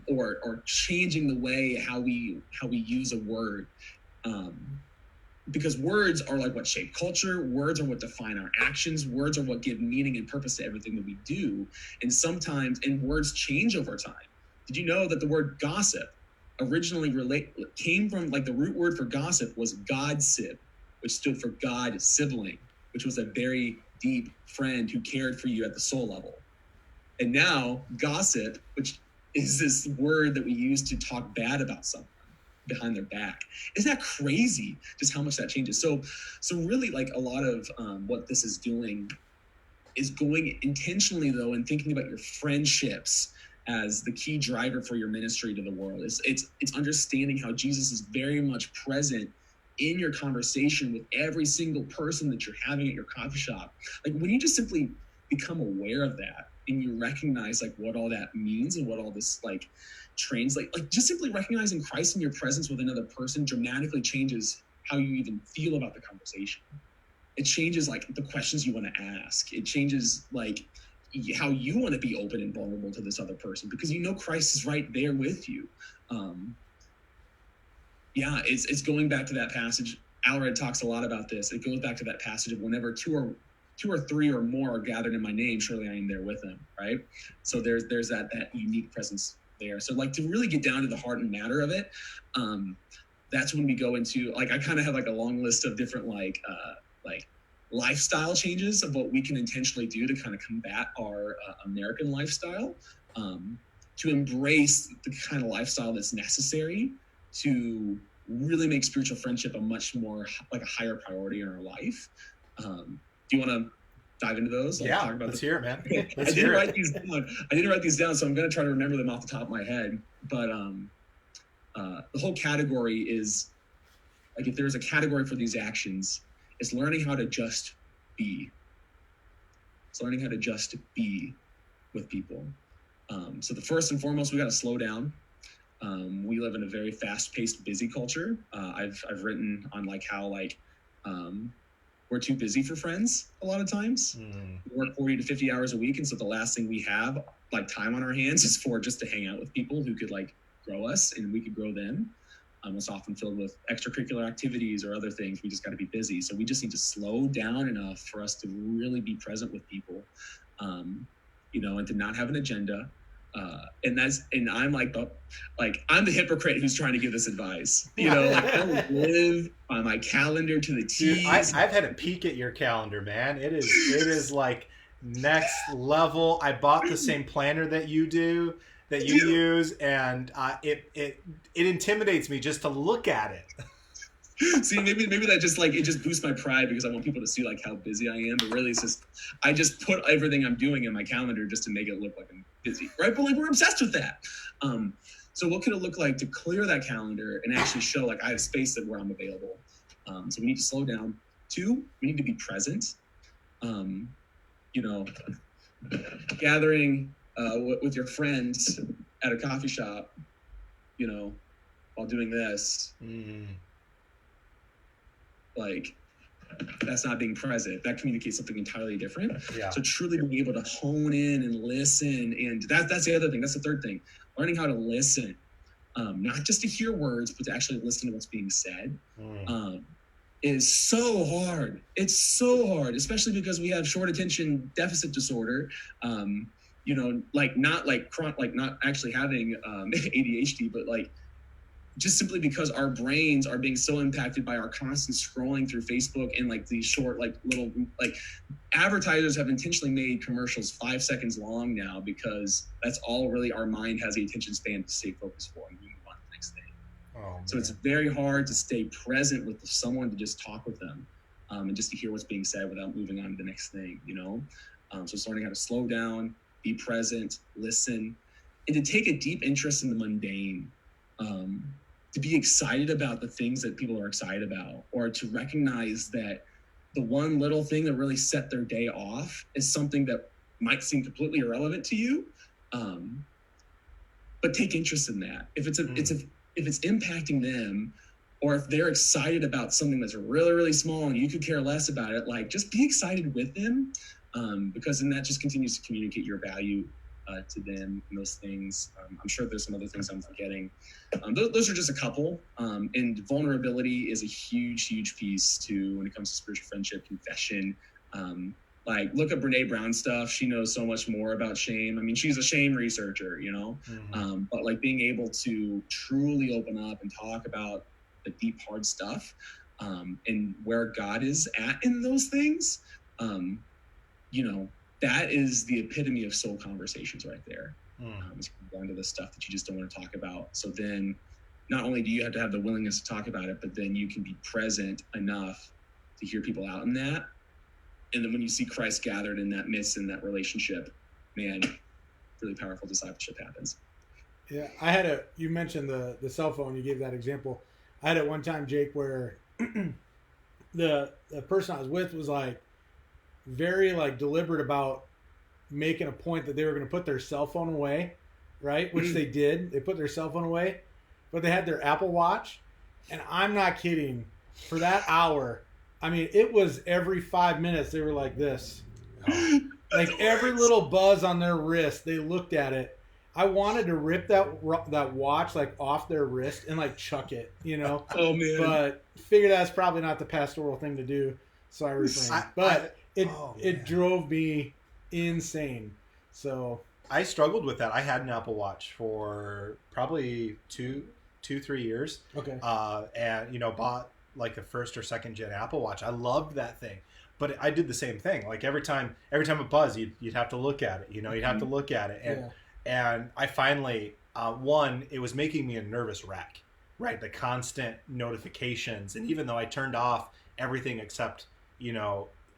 Speaker 2: or changing the way how we use a word. Because words are like what shape culture, words are what define our actions, words are what give meaning and purpose to everything that we do. And words change over time. Did you know that the word gossip originally came from, like, the root word for gossip was godsib, which stood for God sibling, which was a very deep friend who cared for you at the soul level. And now gossip, which is this word that we use to talk bad about someone behind their back. Isn't that crazy? Just how much that changes. So really, like, a lot of what this is doing is going intentionally, though, and thinking about your friendships as the key driver for your ministry to the world. It's understanding how Jesus is very much present in your conversation with every single person that you're having at your coffee shop. Like, when you just simply become aware of that and you recognize like what all that means and what all this like translate, like just simply recognizing Christ in your presence with another person dramatically changes how you even feel about the conversation. It changes like the questions you want to ask. It changes like how you want to be open and vulnerable to this other person, because you know Christ is right there with you. It's going back to that passage. Alred talks a lot about this. It goes back to that passage of whenever two or three or more are gathered in my name, surely I am there with them, right? So there's that unique presence there. So like to really get down to the heart and matter of it, that's when we go into like, I kind of have like a long list of different like lifestyle changes of what we can intentionally do to kind of combat our American lifestyle, to embrace the kind of lifestyle that's necessary to really make spiritual friendship a much more like a higher priority in our life. Do you want to dive into those?
Speaker 1: Yeah,
Speaker 2: talk about
Speaker 1: let's hear it, man.
Speaker 2: I didn't write these down. I didn't write these down, so I'm going to try to remember them off the top of my head. But the whole category is like, if there's a category for these actions, it's learning how to just be. It's learning how to just be with people. So the first and foremost, we got to slow down. We live in a very fast-paced, busy culture. I've written on like how like we're too busy for friends a lot of times. We work 40 to 50 hours a week, and so the last thing we have like time on our hands is for just to hang out with people who could like grow us and we could grow them. It's often filled with extracurricular activities or other things. We just got to be busy. So we just need to slow down enough for us to really be present with people, and to not have an agenda. And I'm like I'm the hypocrite who's trying to give this advice. I live on my calendar to the T.
Speaker 1: Dude, I've had a peek at your calendar, man. It is like next level. I bought the same planner that you use, and it intimidates me just to look at it.
Speaker 2: See, maybe that just like it just boosts my pride because I want people to see like how busy I am. But really, it's just I just put everything I'm doing in my calendar just to make it look like I'm busy, right? But like we're obsessed with that. So what could it look like to clear that calendar and actually show like I have space where I'm available? So we need to slow down. 2, we need to be present. Gathering with your friends at a coffee shop, while doing this. Like that's not being present. That communicates something entirely different.
Speaker 1: Yeah.
Speaker 2: So truly being able to hone in and listen, and that's the other thing. That's the third thing. Learning how to listen, not just to hear words, but to actually listen to what's being said, is so hard. It's so hard, especially because we have short attention deficit disorder. Not actually having ADHD, but like just simply because our brains are being so impacted by our constant scrolling through Facebook and like these short, like little, like advertisers have intentionally made commercials 5 seconds long now because that's all really our mind has the attention span to stay focused for, and we move on to the next thing. So it's very hard to stay present with someone, to just talk with them, and just to hear what's being said without moving on to the next thing, So it's learning how to slow down, be present, listen, and to take a deep interest in the mundane. To be excited about the things that people are excited about, or to recognize that the one little thing that really set their day off is something that might seem completely irrelevant to you, but take interest in that. If it's impacting them, or if they're excited about something that's really, really small and you could care less about it, like just be excited with them, because then that just continues to communicate your value to them and those things. I'm sure there's some other things I'm forgetting. Those are just a couple. And vulnerability is a huge, huge piece too when it comes to spiritual friendship, confession. Like look at Brene Brown stuff. She knows so much more about shame. I mean, she's a shame researcher, but like being able to truly open up and talk about the deep, hard stuff, and where God is at in those things, that is the epitome of soul conversations right there. It's down to the stuff that you just don't want to talk about. So then not only do you have to have the willingness to talk about it, but then you can be present enough to hear people out in that. And then when you see Christ gathered in that midst, in that relationship, man, really powerful discipleship happens.
Speaker 3: Yeah, you mentioned the cell phone, you gave that example. I had it one time, Jake, where the person I was with was like very like deliberate about making a point that they were going to put their cell phone away, right? Which they did. They put their cell phone away, but they had their Apple Watch. And I'm not kidding. For that hour, I mean, it was every 5 minutes they were like this. Like every little buzz on their wrist, they looked at it. I wanted to rip that watch like off their wrist and like chuck it, you know.
Speaker 2: Oh man!
Speaker 3: But figured that's probably not the pastoral thing to do, so I refrained. But it drove me insane. So
Speaker 1: I struggled with that. I had an Apple Watch for probably 3 years.
Speaker 3: Okay.
Speaker 1: And bought like the first or second gen Apple Watch. I loved that thing. But I did the same thing. Like every time it buzzed, you'd have to look at it. You'd have to look at it. And I finally, it was making me a nervous wreck, right? The constant notifications. And even though I turned off everything except,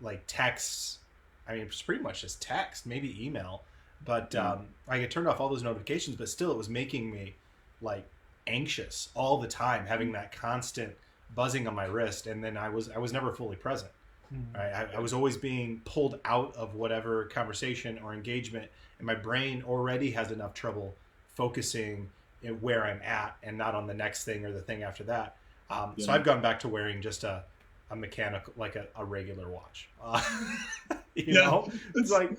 Speaker 1: like texts, I mean, it's pretty much just text, maybe email. But I had turned off all those notifications, but still it was making me like anxious all the time, having that constant buzzing on my wrist. And then I was never fully present. Right? I was always being pulled out of whatever conversation or engagement, and my brain already has enough trouble focusing in where I'm at and not on the next thing or the thing after that. So I've gone back to wearing just a mechanical, like a regular watch. It's like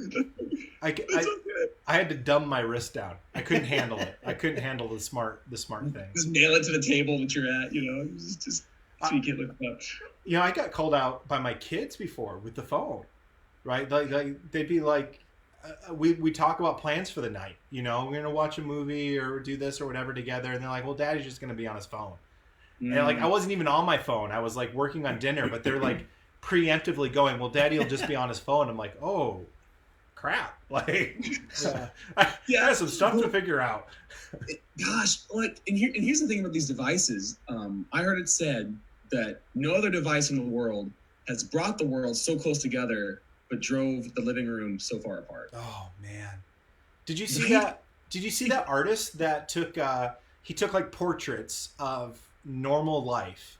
Speaker 1: I had to dumb my wrist down. I couldn't handle it. I couldn't handle the smart thing.
Speaker 2: Just nail it to the table that you're at. Just so you can't look up.
Speaker 1: I got called out by my kids before with the phone, right? Like they'd be like, we talk about plans for the night. We're gonna watch a movie or do this or whatever together, and they're like, "Well, Daddy's just gonna be on his phone." And like I wasn't even on my phone. I was like working on dinner, but they're like preemptively going, "Well, Daddy will just be on his phone." I'm like, "Oh, crap!" Like, I have some stuff to figure out.
Speaker 2: Gosh, like, and here's the thing about these devices. I heard it said that no other device in the world has brought the world so close together, but drove the living room so far apart.
Speaker 1: Oh man, did you see that? Did you see that artist that took like portraits of normal life,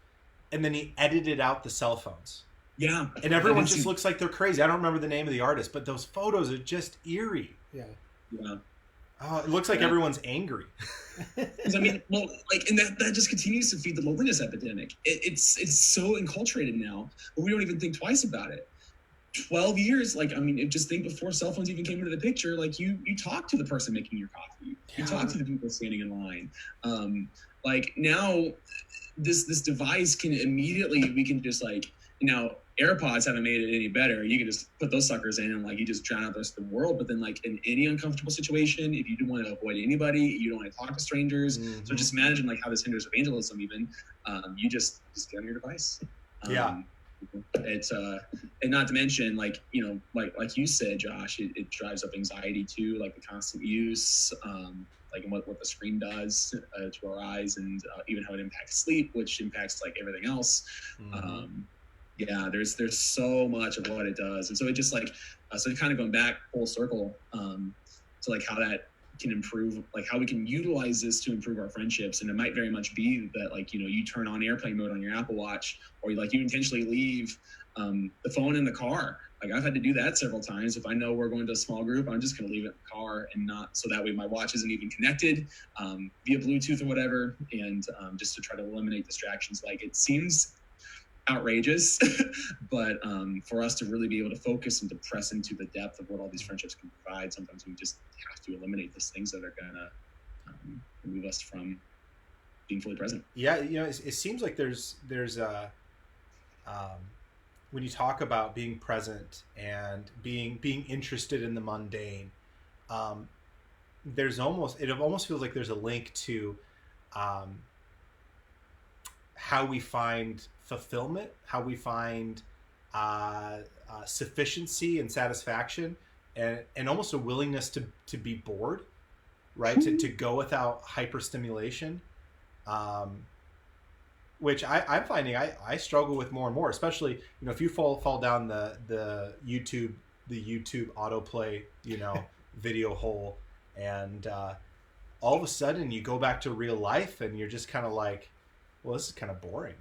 Speaker 1: and then he edited out the cell phones?
Speaker 2: Yeah,
Speaker 1: and everyone just looks like they're crazy. I don't remember the name of the artist, but those photos are just eerie.
Speaker 3: Yeah.
Speaker 1: Oh, it looks like everyone's angry.
Speaker 2: I mean, well, like, and that just continues to feed the loneliness epidemic. It's so enculturated now, but we don't even think twice about it. 12 years, like, I mean, just think before cell phones even came into the picture, like you talk to the person making your coffee, you talk to the people standing in line. Like now, this device can immediately, we can just like, AirPods haven't made it any better. You can just put those suckers in and like you just drown out the rest of the world. But then like in any uncomfortable situation, if you don't want to avoid anybody, you don't want to talk to strangers. Mm-hmm. So just imagine like how this hinders evangelism even. You just get on your device. It's and not to mention like like you said, Josh, it drives up anxiety too, like the constant use, like what the screen does to our eyes, and even how it impacts sleep, which impacts like everything else. Mm-hmm. There's so much of what it does, and so it just like so kind of going back full circle to like how that can improve, like how we can utilize this to improve our friendships. And it might very much be that like you turn on airplane mode on your Apple Watch, or you intentionally leave the phone in the car. Like I've had to do that several times. If I know we're going to a small group, I'm just going to leave it in the car, and not so that way my watch isn't even connected via Bluetooth or whatever, and just to try to eliminate distractions. Like it seems outrageous, but for us to really be able to focus and to press into the depth of what all these friendships can provide, sometimes we just have to eliminate those things that are gonna remove us from being fully present.
Speaker 1: Yeah, it seems like there's when you talk about being present and being interested in the mundane, it almost feels like there's a link to how we find fulfillment, how we find sufficiency and satisfaction, and almost a willingness to be bored. right? To go without hyperstimulation, which I'm finding I struggle with more and more, especially, if you fall down the YouTube autoplay, video hole, and all of a sudden you go back to real life and you're just kind of like, well, this is kind of boring.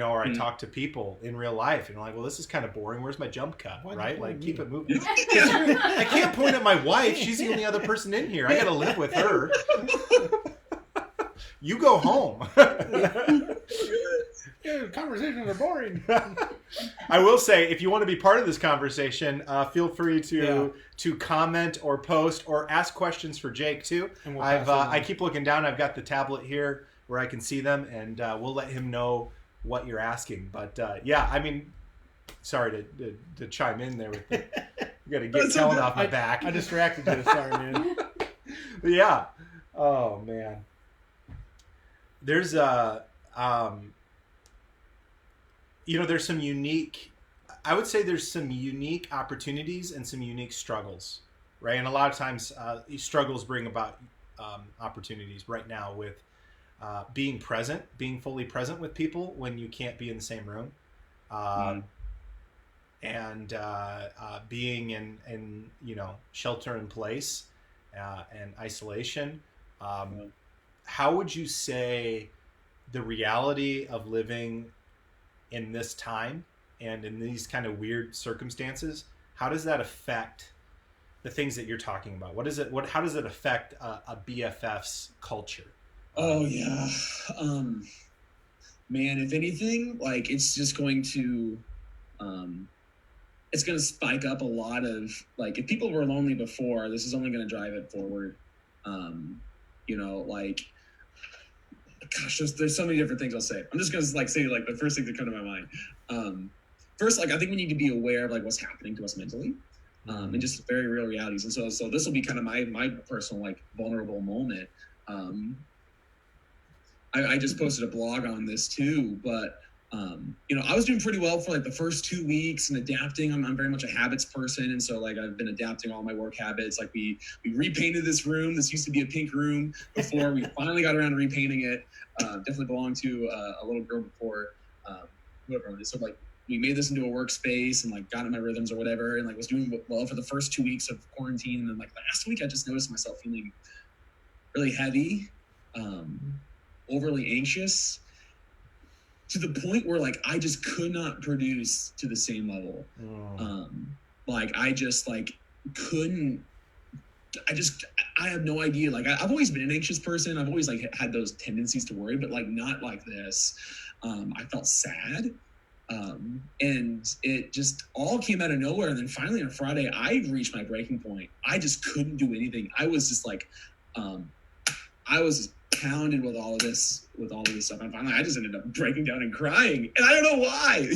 Speaker 1: Or I talk to people in real life and I'm like, well, this is kind of boring. Where's my jump cut? Right? Like, keep it moving. I can't point at my wife. She's the only other person in here. I got to live with her. You go home.
Speaker 3: Conversations are boring.
Speaker 1: I will say, if you want to be part of this conversation, feel free to comment or post or ask questions for Jake too. I keep looking down. I've got the tablet here where I can see them, and we'll let him know what you're asking. But sorry to chime in there with the, you got to get Kellen off my back.
Speaker 3: I distracted you. Sorry, man.
Speaker 1: Yeah. Oh man. There's there's some unique, I would say there's some unique opportunities and some unique struggles, right? And a lot of times these struggles bring about opportunities right now with being fully present with people when you can't be in the same room, and being in shelter in place and isolation. How would you say the reality of living in this time and in these kind of weird circumstances, how does that affect the things that you're talking about? How does it affect a BFF's culture?
Speaker 2: Oh yeah. Man, if anything, like, it's just going to, it's going to spike up a lot of, like, if people were lonely before, this is only going to drive it forward. Gosh, there's so many different things I'll say. I'm just going to say the first thing that come to my mind. First, I think we need to be aware of what's happening to us mentally, and just very real realities. And so this will be kind of my personal vulnerable moment. I just posted a blog on this too, but I was doing pretty well for the first 2 weeks and adapting. I'm very much a habits person, and so I've been adapting all my work habits. We repainted this room. This used to be a pink room before. We finally got around to repainting it. Definitely belonged to a little girl before, whoever it is. So we made this into a workspace and got in my rhythms or whatever, and was doing well for the first 2 weeks of quarantine. And then last week, I just noticed myself feeling really heavy, overly anxious, to the point where I just could not produce to the same level. I just couldn't. I have no idea. I've always been an anxious person. I've always had those tendencies to worry, but not like this. I felt sad, and it just all came out of nowhere. And then finally on Friday, I reached my breaking point. I just couldn't do anything. I was just I was just pounded with all of this stuff, and finally I just ended up breaking down and crying, and I don't know why.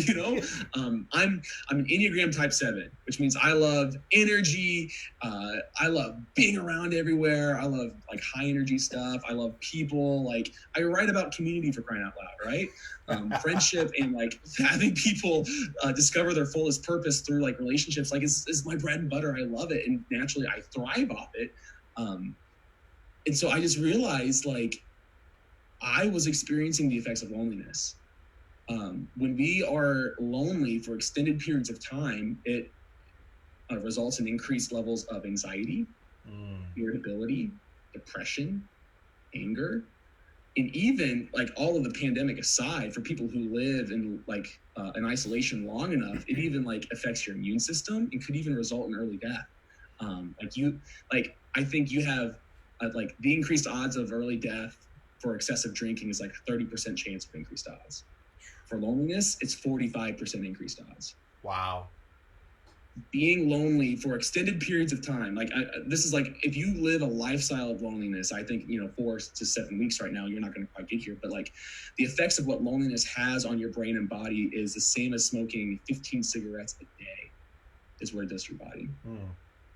Speaker 2: I'm an Enneagram type 7, which means I love energy. I love being around everywhere. I love high energy stuff. I love people. I write about community, for crying out loud, right? Friendship and having people discover their fullest purpose through relationships is my bread and butter. I love it, and naturally I thrive off it. And so I just realized I was experiencing the effects of loneliness. When we are lonely for extended periods of time, it results in increased levels of anxiety, irritability, depression, anger, and even all of the pandemic aside, for people who live in in isolation long enough, it even affects your immune system and could even result in early death. I think you have the increased odds of early death for excessive drinking is 30% chance of increased odds. For loneliness, it's 45% increased odds.
Speaker 1: Wow.
Speaker 2: Being lonely for extended periods of time, this is if you live a lifestyle of loneliness, I think 4 to 7 weeks right now, you're not going to quite get here, but the effects of what loneliness has on your brain and body is the same as smoking 15 cigarettes a day is what it does to your body.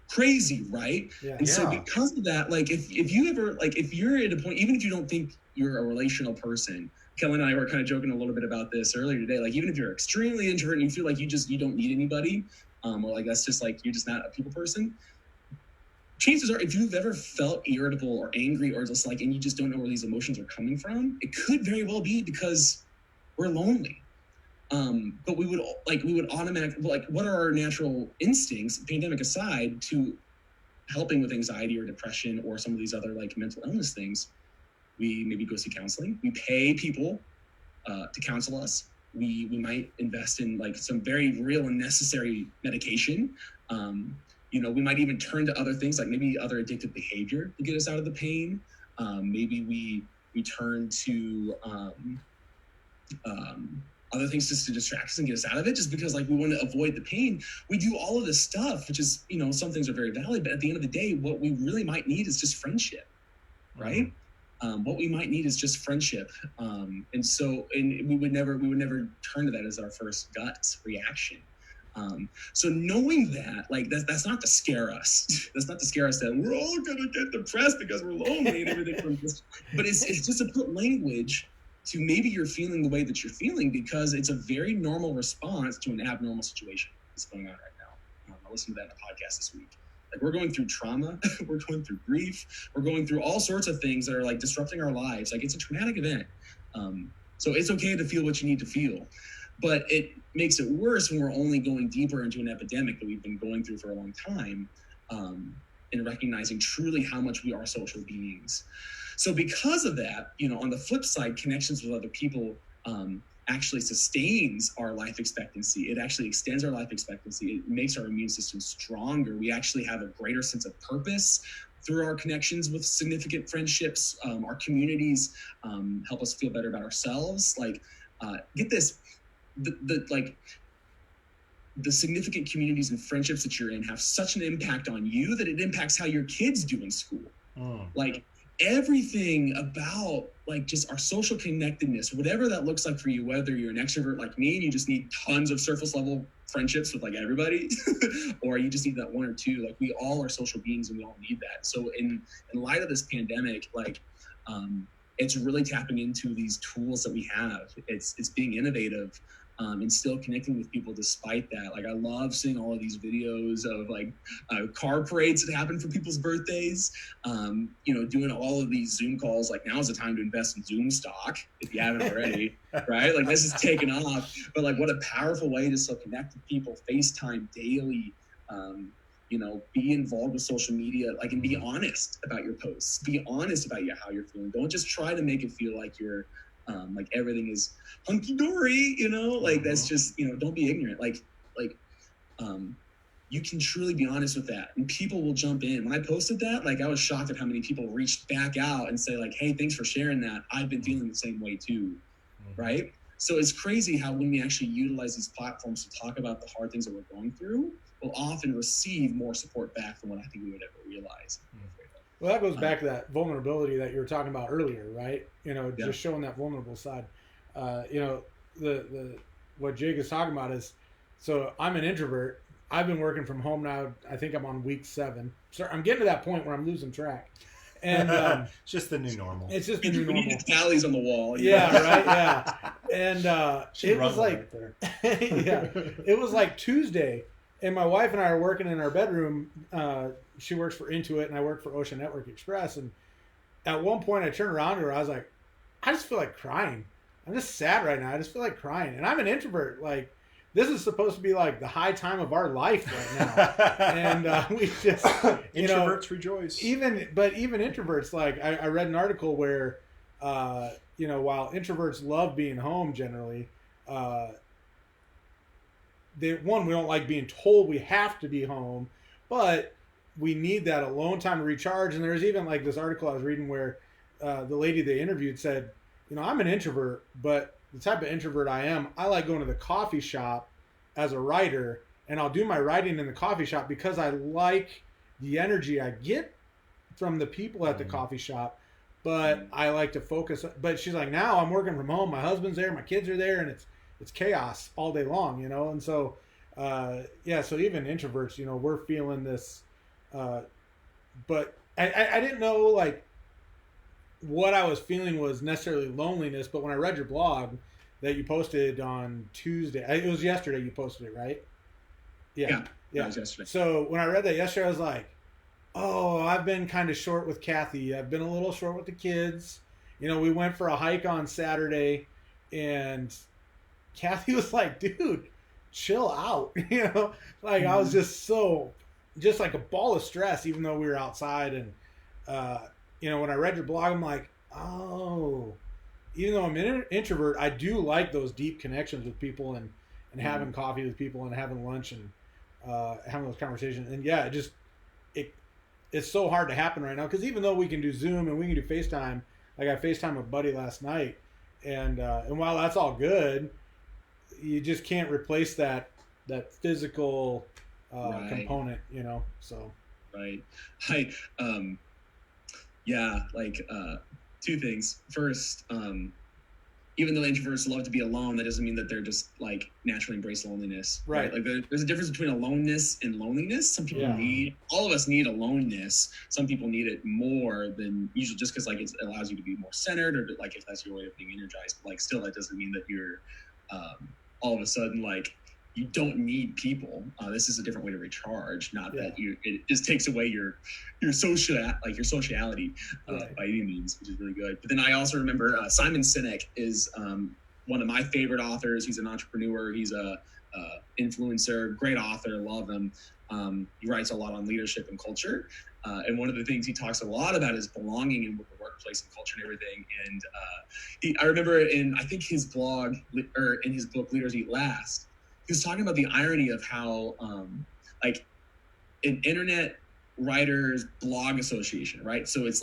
Speaker 2: Crazy, right?
Speaker 3: Yeah.
Speaker 2: And so because of that, if you ever if you're at a point, even if you don't think you're a relational person, Kelly and I were kind of joking a little bit about this earlier today, even if you're extremely introverted and you feel you don't need anybody, or that's just you're just not a people person, chances are, if you've ever felt irritable or angry or just like, and you just don't know where these emotions are coming from, it could very well be because we're lonely. But we would automatically, like, what are our natural instincts, pandemic aside, to helping with anxiety or depression or some of these other like mental illness things? We maybe go see counseling. We pay people to counsel us. We might invest in like some very real and necessary medication. We might even turn to other things, like maybe other addictive behavior to get us out of the pain. Maybe we turn to other things just to distract us and get us out of it, just because like we want to avoid the pain. We do all of this stuff, which is, some things are very valid, but at the end of the day, what we really might need is just friendship, right? What we might need is just friendship. And we would never turn to that as our first gut reaction. So knowing that, like, that's not to scare us. That's not to scare us that we're all gonna get depressed because we're lonely and everything from this. But it's just to put language to maybe you're feeling the way that you're feeling, because it's a very normal response to an abnormal situation that's going on right now. I listened to that in a podcast this week. Like, we're going through trauma, we're going through grief, we're going through all sorts of things that are like disrupting our lives. Like, it's a traumatic event. So it's okay to feel what you need to feel. But it makes it worse when we're only going deeper into an epidemic that we've been going through for a long time, and recognizing truly how much we are social beings. So because of that, on the flip side, connections with other people actually sustains our life expectancy. It actually extends our life expectancy. It makes our immune system stronger. We actually have a greater sense of purpose through our connections with significant friendships. Our communities help us feel better about ourselves. Like, get this, the significant communities and friendships that you're in have such an impact on you that it impacts how your kids do in school. Like, everything about like just our social connectedness, whatever that looks like for you, whether you're an extrovert like me and you just need tons of surface level friendships with like everybody, or you just need that one or two. Like, we all are social beings and we all need that. So in light of this pandemic, like, it's really tapping into these tools that we have. It's being innovative, and still connecting with people despite that. Like, I love seeing all of these videos of like car parades that happen for people's birthdays, doing all of these Zoom calls. Like, now is the time to invest in Zoom stock if you haven't already, right? Like, this is taking off, but like, what a powerful way to still connect with people, FaceTime daily, be involved with social media, like, and be honest about your posts, be honest about how you're feeling. Don't just try to make it feel like you're like everything is hunky-dory, like, that's just, don't be ignorant. Like, you can truly be honest with that, and people will jump in. When I posted that, like, I was shocked at how many people reached back out and say like, hey, thanks for sharing that. I've been feeling the same way too. Right? So it's crazy how when we actually utilize these platforms to talk about the hard things that we're going through, we'll often receive more support back than what I think we would ever realize.
Speaker 3: Well, that goes back to that vulnerability that you were talking about earlier, right? Just showing that vulnerable side. The what Jake is talking about is, so I'm an introvert. I've been working from home now. I think I'm on week 7. So I'm getting to that point where I'm losing track. And
Speaker 1: it's just the new normal.
Speaker 3: It's just the new normal.
Speaker 2: We need the tallies on the wall.
Speaker 3: Yeah, right. Yeah, and it was like, yeah, it was like Tuesday, and my wife and I are working in our bedroom. She works for Intuit, and I work for Ocean Network Express. And at one point, I turned around to her. I was like, I just feel like crying. I'm just sad right now. I just feel like crying. And I'm an introvert. Like, this is supposed to be like the high time of our life right now. And we just,
Speaker 1: introverts rejoice.
Speaker 3: Even introverts, like, I read an article where, while introverts love being home generally, we don't like being told we have to be home, but we need that alone time to recharge. And there's even like this article I was reading where the lady they interviewed said, I'm an introvert, but the type of introvert I am, I like going to the coffee shop as a writer, and I'll do my writing in the coffee shop because I like the energy I get from the people at the coffee shop, but I like to focus. But she's like, now I'm working from home. My husband's there, my kids are there, and it's chaos all day long, And so, so even introverts, we're feeling this, but I didn't know, like, what I was feeling was necessarily loneliness, but when I read your blog that you posted on Tuesday, it was yesterday you posted it, right? Yeah.
Speaker 2: It was yesterday.
Speaker 3: So when I read that yesterday, I was like, Oh, I've been kind of short with Kathy. I've been a little short with the kids. You know, we went for a hike on Saturday, and Kathy was like, dude, chill out. You know, like I was just like a ball of stress, even though we were outside. And, you know, when I read your blog, I'm like, oh, even though I'm an introvert, I do like those deep connections with people and having coffee with people and having lunch and having those conversations. And yeah, it it's so hard to happen right now because even though we can do Zoom and we can do FaceTime, like I FaceTime with Buddy last night, and while that's all good, you just can't replace that physical component, you know. So
Speaker 2: right, I yeah, like two things. First, even though introverts love to be alone, that doesn't mean that they're just like naturally embrace loneliness.
Speaker 3: Right.
Speaker 2: Like there's a difference between aloneness and loneliness. Some people all of us need aloneness. Some people need it more than usually just because like it allows you to be more centered or like if that's your way of being energized. But like still, that doesn't mean that you're all of a sudden like you don't need people. This is a different way to recharge. Not that it just takes away your sociality by any means, which is really good. But then I also remember Simon Sinek is one of my favorite authors. He's an entrepreneur. He's a influencer, great author. Love him. He writes a lot on leadership and culture. And one of the things he talks a lot about is belonging in with the workplace and culture and everything. And I remember I think his blog or in his book, Leaders Eat Last, he was talking about the irony of how like an internet writers blog association, right? So it's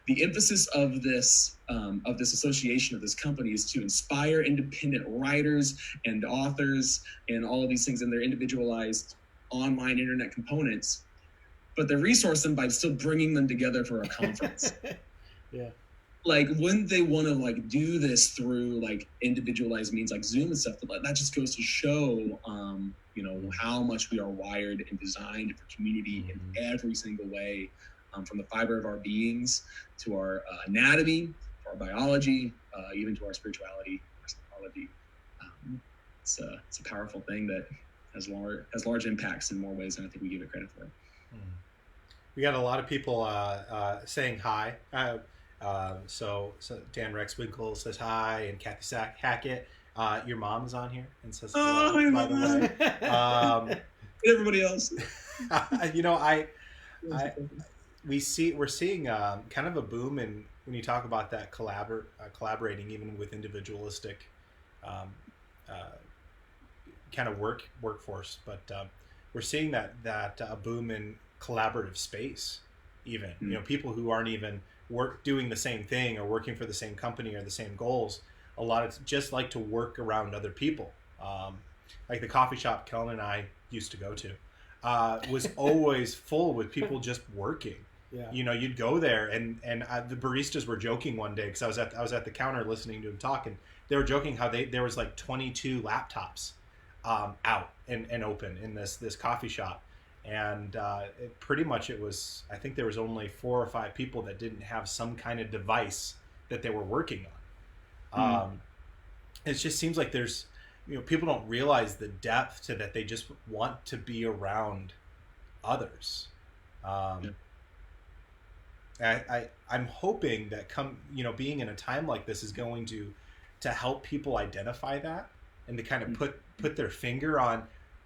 Speaker 2: the emphasis of this association of this company is to inspire independent writers and authors and all of these things in their individualized online internet components, but they resource them by still bringing them together for a conference.
Speaker 3: Yeah.
Speaker 2: Like, wouldn't they want to like do this through like individualized means like Zoom and stuff? But that just goes to show, you know, how much we are wired and designed for community in every single way, from the fiber of our beings to our anatomy, to our biology, even to our spirituality, our psychology. It's a powerful thing that has large impacts in more ways than I think we give it credit for.
Speaker 1: We got a lot of people saying hi. So Dan Rexwinkle says hi, and Kathy Hackett. Your mom is on here and says hello,
Speaker 2: hi,
Speaker 1: by the way.
Speaker 2: Everybody else.
Speaker 1: You know, we're seeing kind of a boom in when you talk about that collaborating, even with individualistic kind of workforce, but we're seeing that boom in collaborative space, even you know, people who aren't even doing the same thing or working for the same company or the same goals. A lot of just like to work around other people. Like the coffee shop Kellen and I used to go to was always full with people just working. Yeah. You know, you'd go there and the baristas were joking one day because I was at the counter listening to them talk, and they were joking how there was like 22 laptops out and open in this coffee shop. And it was, I think there was only 4 or 5 people that didn't have some kind of device that they were working on. It just seems like there's, you know, people don't realize the depth to that. They just want to be around others. I'm hoping that being in a time like this is going to help people identify that and to kind of put their finger on,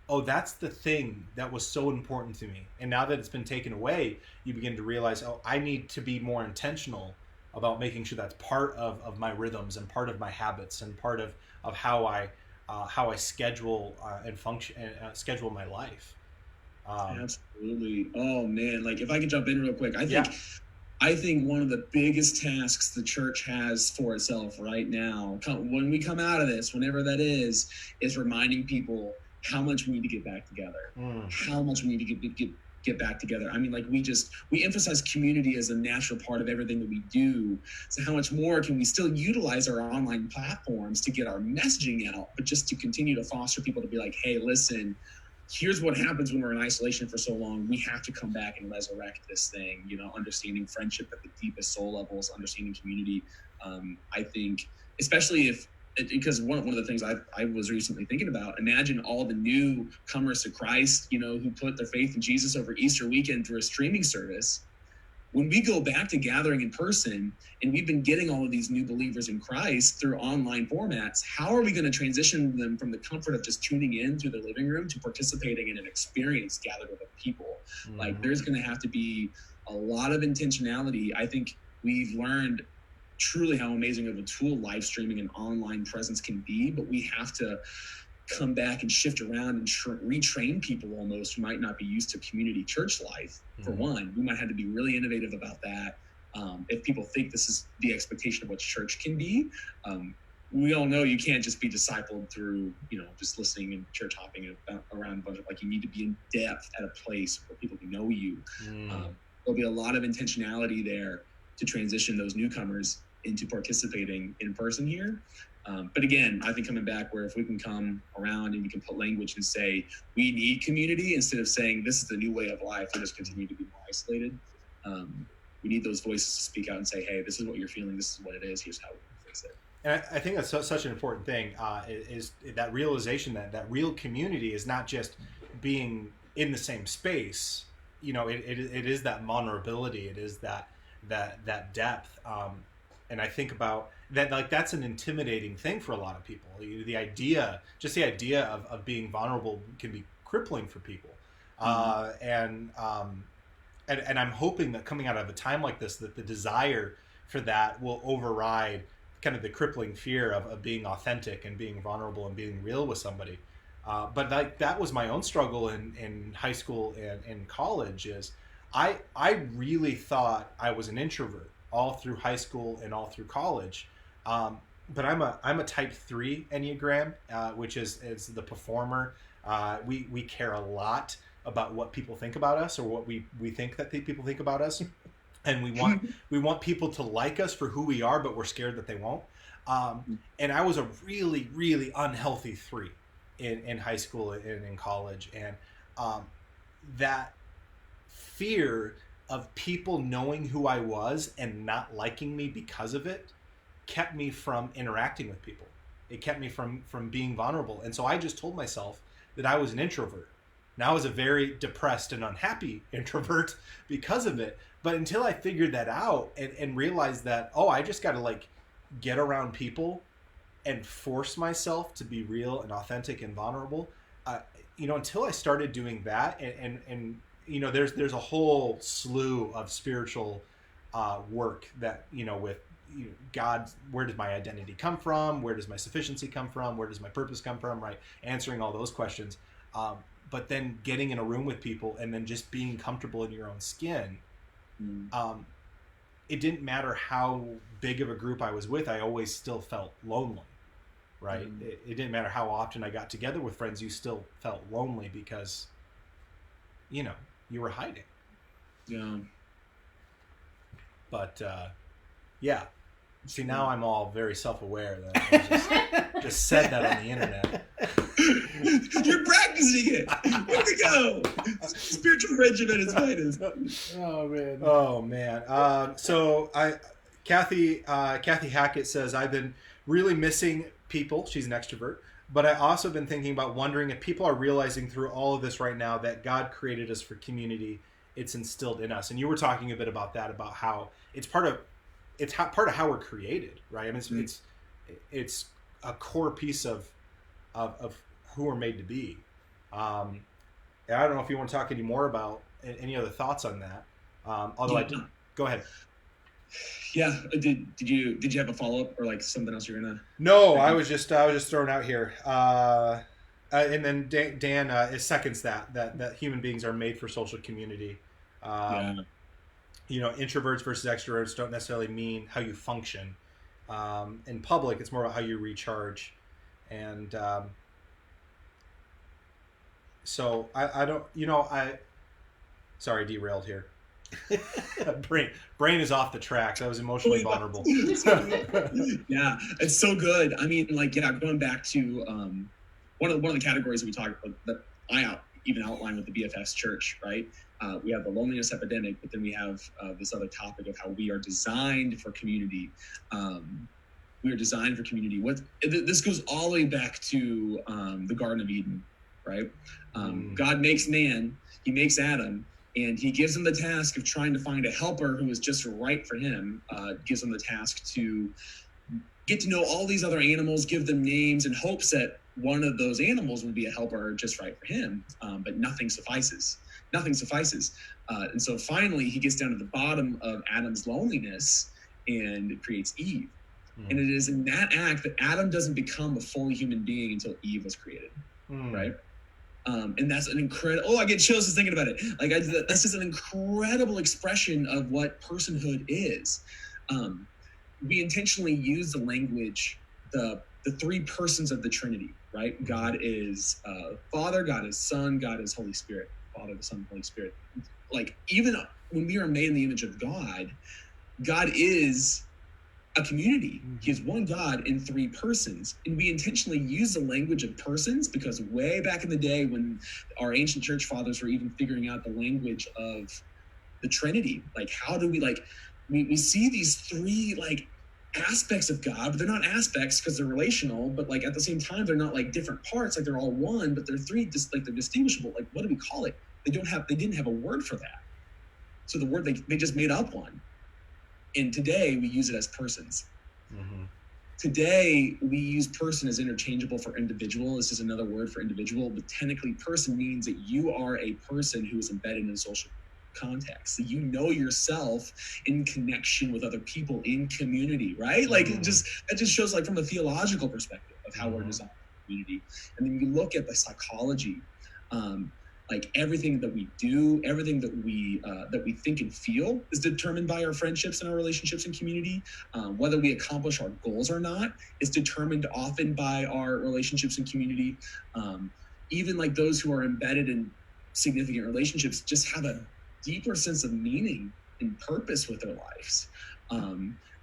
Speaker 1: oh, that's the thing that was so important to me. And now that it's been taken away, you begin to realize, oh, I need to be more intentional about making sure that's part of my rhythms and part of my habits and part of how I schedule and function and schedule my life.
Speaker 2: Absolutely. Oh man, like if I could jump in real quick, I think one of the biggest tasks the church has for itself right now, when we come out of this, whenever that is reminding people how much we need to get back together. How much we need to get back together. I mean, like we emphasize community as a natural part of everything that we do. So how much more can we still utilize our online platforms to get our messaging out, but just to continue to foster people to be like, hey, listen, here's what happens when we're in isolation for so long. We have to come back and resurrect this thing, you know, understanding friendship at the deepest soul levels, understanding community. I think, especially if because one of the things I was recently thinking about, imagine all the newcomers to Christ, who put their faith in Jesus over Easter weekend through a streaming service. When we go back to gathering in person, and we've been getting all of these new believers in Christ through online formats, how are we going to transition them from the comfort of just tuning in through their living room to participating in an experience gathered with people? Mm-hmm. Like, there's going to have to be a lot of intentionality. I think we've learned truly how amazing of a tool live streaming and online presence can be, but we have to come back and shift around and retrain people almost who might not be used to community church life. For one, we might have to be really innovative about that. If people think this is the expectation of what church can be, we all know you can't just be discipled through, just listening and church hopping around a bunch of, you need to be in depth at a place where people can know you. There'll be a lot of intentionality there to transition those newcomers into participating in person here. But again, I think coming back where if we can come around and we can put language and say, we need community, instead of saying this is the new way of life, we just continue to be more isolated. We need those voices to speak out and say, hey, this is what you're feeling. This is what it is. Here's how we fix it.
Speaker 1: And I think that's such an important thing, is that realization that real community is not just being in the same space. It is that vulnerability. It is that depth. And I think about that, that's an intimidating thing for a lot of people. The idea of being vulnerable can be crippling for people. And I'm hoping that coming out of a time like this, that the desire for that will override kind of the crippling fear of being authentic and being vulnerable and being real with somebody. But that was my own struggle in high school and in college. Is I really thought I was an introvert all through high school and all through college. But I'm a type 3 Enneagram, which is the performer. We care a lot about what people think about us, or what we think that people think about us. And we want people to like us for who we are, but we're scared that they won't. And I was a really, really unhealthy 3 in high school and in college. And that fear of people knowing who I was and not liking me because of it kept me from interacting with people. It kept me from being vulnerable. And so I just told myself that I was an introvert. Now I was a very depressed and unhappy introvert because of it. But until I figured that out and realized that, I just got to get around people and force myself to be real and authentic and vulnerable, until I started doing that, and there's a whole slew of spiritual work that, with God, where does my identity come from? Where does my sufficiency come from? Where does my purpose come from? Right? Answering all those questions. But then getting in a room with people and then just being comfortable in your own skin. It didn't matter how big of a group I was with, I always still felt lonely, right? It didn't matter how often I got together with friends, you still felt lonely because, you were hiding.
Speaker 2: Yeah.
Speaker 1: But, yeah. See, now I'm all very self-aware that I just said that on the internet.
Speaker 2: You're practicing it. Way to go. Spiritual regimen is finest.
Speaker 1: Oh man. So Kathy Hackett says, I've been really missing people. She's an extrovert. But I also been thinking about wondering if people are realizing through all of this right now that God created us for community. It's instilled in us. And you were talking a bit about that, about how it's part of how we're created, right? I mean, it's a core piece of who we're made to be. I don't know if you want to talk any more about any other thoughts on that. Go ahead.
Speaker 2: Yeah. Did you have a follow up or something else you're gonna?
Speaker 1: No, I was just throwing out here. And then Dan seconds that human beings are made for social community. Introverts versus extroverts don't necessarily mean how you function. In public, it's more about how you recharge. And so I don't, sorry, derailed here. Brain is off the tracks. I was emotionally vulnerable.
Speaker 2: Yeah, it's so good. I mean, going back to one of the categories that we talked about that I even outlined with the BFS church, right? We have the loneliness epidemic, but then we have this other topic of how we are designed for community. We are designed for community. This goes all the way back to the Garden of Eden, right? God makes man, he makes Adam, and he gives him the task of trying to find a helper who is just right for him. Gives him the task to get to know all these other animals, give them names, in hopes that one of those animals would be a helper just right for him. But nothing suffices. Nothing suffices. And so finally, he gets down to the bottom of Adam's loneliness and creates Eve. And it is in that act that Adam doesn't become a fully human being until Eve was created, right? And that's an incredible, I get chills just thinking about it. Like, that's just an incredible expression of what personhood is. We intentionally use the language, the three persons of the Trinity, right? God is Father, God is Son, God is Holy Spirit. Father, the Son, Holy Spirit. Like, even when we are made in the image of God, God is a community. He is one God in three persons. And we intentionally use the language of persons because way back in the day when our ancient church fathers were even figuring out the language of the Trinity, like, how do we, like, we see these three, like, aspects of God, but they're not aspects because they're relational, but, like, at the same time, they're not, like, different parts, like, they're all one, but they're three, just like, they're distinguishable. Like, what do we call it? They didn't have a word for that. So the word, they just made up one. And today we use it as persons. Today we use person as interchangeable for individual. This is another word for individual, but technically person means that you are a person who is embedded in a social context. So you know yourself in connection with other people in community, right? Like, that just shows, like, from a theological perspective of how we're designed for community. And then you look at the psychology, like, everything that we do, everything that we think and feel is determined by our friendships and our relationships in community. Whether we accomplish our goals or not is determined often by our relationships in community. Even, like, those who are embedded in significant relationships just have a deeper sense of meaning and purpose with their lives.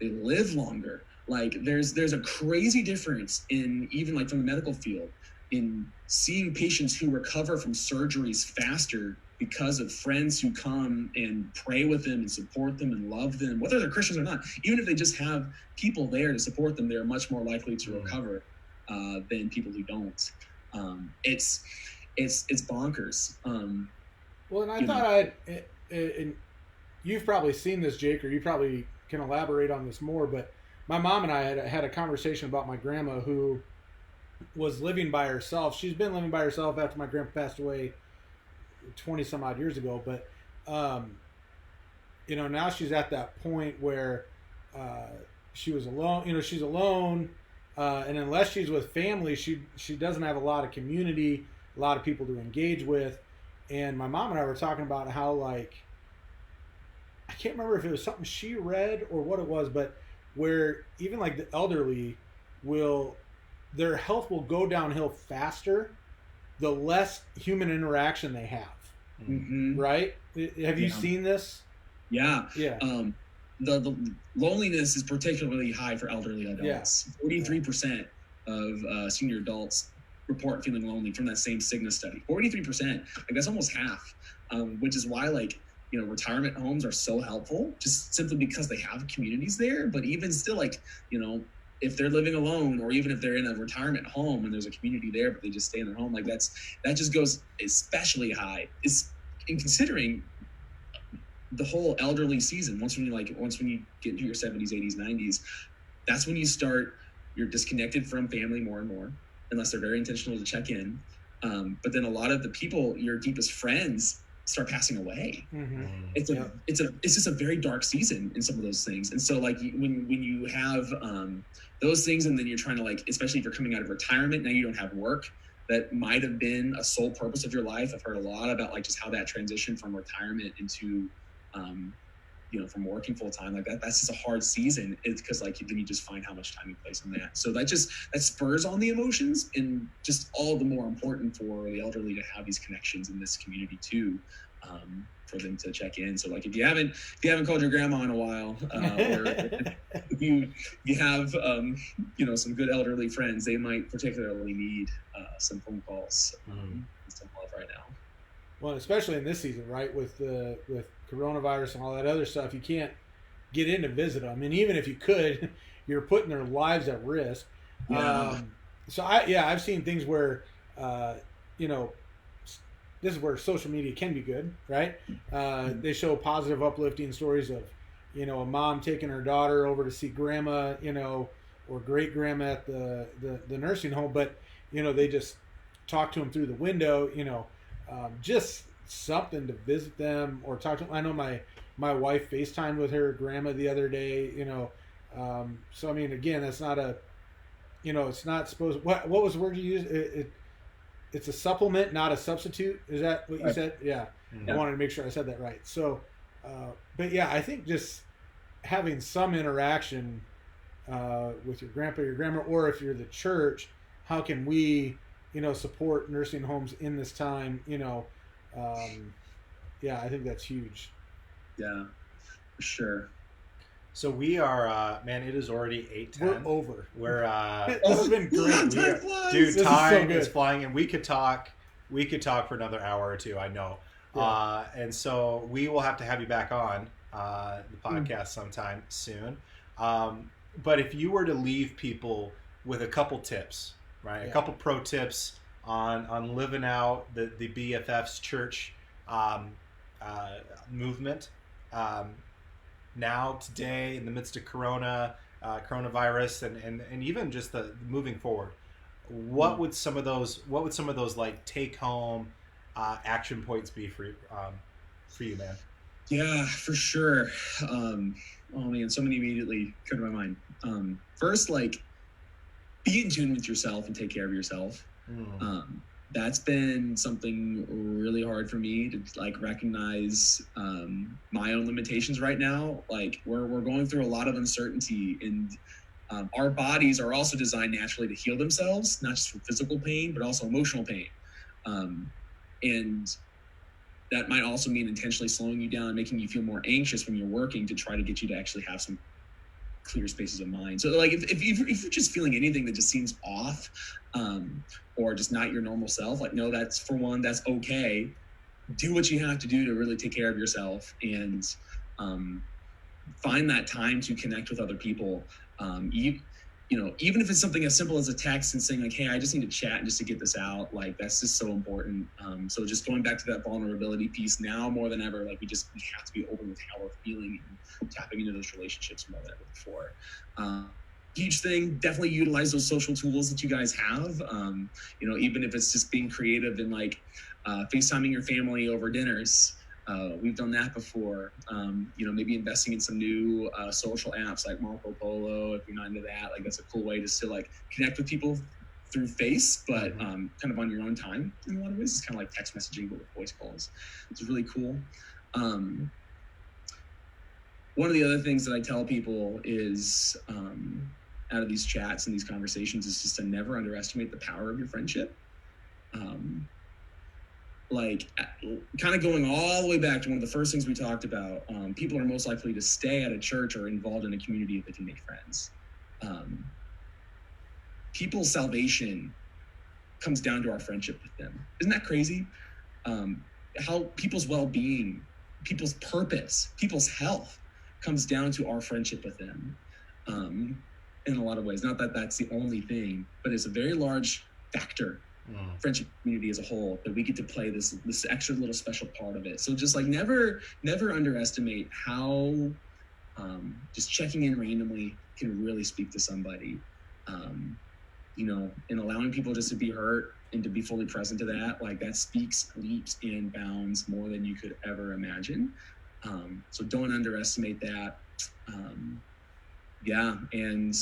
Speaker 2: They live longer. Like, there's a crazy difference in, even, like, from the medical field, in seeing patients who recover from surgeries faster because of friends who come and pray with them and support them and love them, whether they're Christians or not. Even if they just have people there to support them, they're much more likely to recover than people who don't. It's bonkers.
Speaker 3: Well, and I thought and you've probably seen this, Jake, or you probably can elaborate on this more, but my mom and I had a conversation about my grandma who was living by herself. She's been living by herself after my grandpa passed away 20 some odd years ago, but now she's at that point where she was alone. She's alone, and unless she's with family, she doesn't have a lot of community, a lot of people to engage with. And my mom and I were talking about how, like, I can't remember if it was something she read or what it was, but where even, like, the elderly their health will go downhill faster the less human interaction they have. Right? Have you seen this?
Speaker 2: Yeah. The loneliness is particularly high for elderly adults. 43% of senior adults report feeling lonely from that same Cigna study. 43%. Like, that's almost half. Which is why, like, retirement homes are so helpful, just simply because they have communities there. But even still, like, if they're living alone, or even if they're in a retirement home and there's a community there, but they just stay in their home, like, that just goes especially high. In considering the whole elderly season, once when you get into your 70s, 80s, 90s, that's when you're disconnected from family more and more, unless they're very intentional to check in. But then a lot of the people, your deepest friends, start passing away. It's just a very dark season in some of those things. And so, like, when you have those things, and then you're trying to, like, especially if you're coming out of retirement, now you don't have work that might have been a sole purpose of your life. I've heard a lot about, like, just how that transition from retirement into from working full time, like, that's just a hard season. It's because, like, then you just find how much time you place on that. So that spurs on the emotions, and just all the more important for the elderly to have these connections in this community too, for them to check in. So, like, if you haven't called your grandma in a while, or if you have some good elderly friends, they might particularly need some phone calls, and some love right now.
Speaker 3: Well, especially in this season, right, with coronavirus and all that other stuff, you can't get in to visit them. And even if you could, you're putting their lives at risk.
Speaker 2: Yeah.
Speaker 3: So I've seen things where, you know, this is where social media can be good, right? They show positive, uplifting stories of, you know, a mom taking her daughter over to see grandma, you know, or great grandma at the nursing home, but you know, they just talk to them through the window, you know, just something to visit them or talk to them. I know my wife FaceTimed with her grandma the other day, you know. So I mean, again, that's not a, you know, it's not supposed. What was the word you used? It's a supplement, not a substitute. Is that what you said? Yeah. I wanted to make sure I said that right. So, but yeah, I think just having some interaction with your grandpa, your grandma, or if you're the church, how can we, you know, support nursing homes in this time? You know, yeah, I think that's huge.
Speaker 2: Yeah, for sure.
Speaker 1: So we are, man. It is already 8:10.
Speaker 3: We're over.
Speaker 1: We're
Speaker 3: this has been great,
Speaker 1: dude. Time is flying, and we could talk. We could talk for another hour or two. I know. Yeah. And so we will have to have you back on the podcast sometime soon. But if you were to leave people with a couple tips, right? A couple pro tips on living out the BFF's church movement. Now, today, in the midst of coronavirus, and even just the moving forward, what would some of those like take home action points be for you, man?
Speaker 2: Yeah, for sure. Oh man, so many immediately come to my mind. First, like, be in tune with yourself and take care of yourself. That's been something really hard for me to like recognize my own limitations right now. Like we're going through a lot of uncertainty, and our bodies are also designed naturally to heal themselves, not just from physical pain, but also emotional pain. And that might also mean intentionally slowing you down, making you feel more anxious when you're working to try to get you to actually have some clear spaces of mind. So like if you're just feeling anything that just seems off, or just not your normal self, like, no, that's okay. Do what you have to do to really take care of yourself, and find that time to connect with other people. You know, even if it's something as simple as a text and saying like, hey, I just need to chat just to get this out. Like, that's just so important. So just going back to that vulnerability piece, now more than ever, like we have to be open with how we're feeling and tapping into those relationships more than ever before. Huge thing, definitely utilize those social tools that you guys have. You know, even if it's just being creative and like FaceTiming your family over dinners. We've done that before. You know, maybe investing in some new social apps like Marco Polo, if you're not into that. Like, that's a cool way just to like connect with people through face, but kind of on your own time in a lot of ways. It's kind of like text messaging, but with voice calls. It's really cool. One of the other things that I tell people is out of these chats and these conversations is just to never underestimate the power of your friendship. Like, kind of going all the way back to one of the first things we talked about, people are most likely to stay at a church or involved in a community if they can make friends. People's salvation comes down to our friendship with them. Isn't that crazy? How people's well-being, people's purpose, people's health comes down to our friendship with them. In a lot of ways, not that that's the only thing, but it's a very large factor. Friendship community as a whole, that we get to play this extra little special part of it. So just like never underestimate how just checking in randomly can really speak to somebody, you know, and allowing people just to be hurt and to be fully present to that, like that speaks leaps and bounds more than you could ever imagine. So don't underestimate that. Yeah, and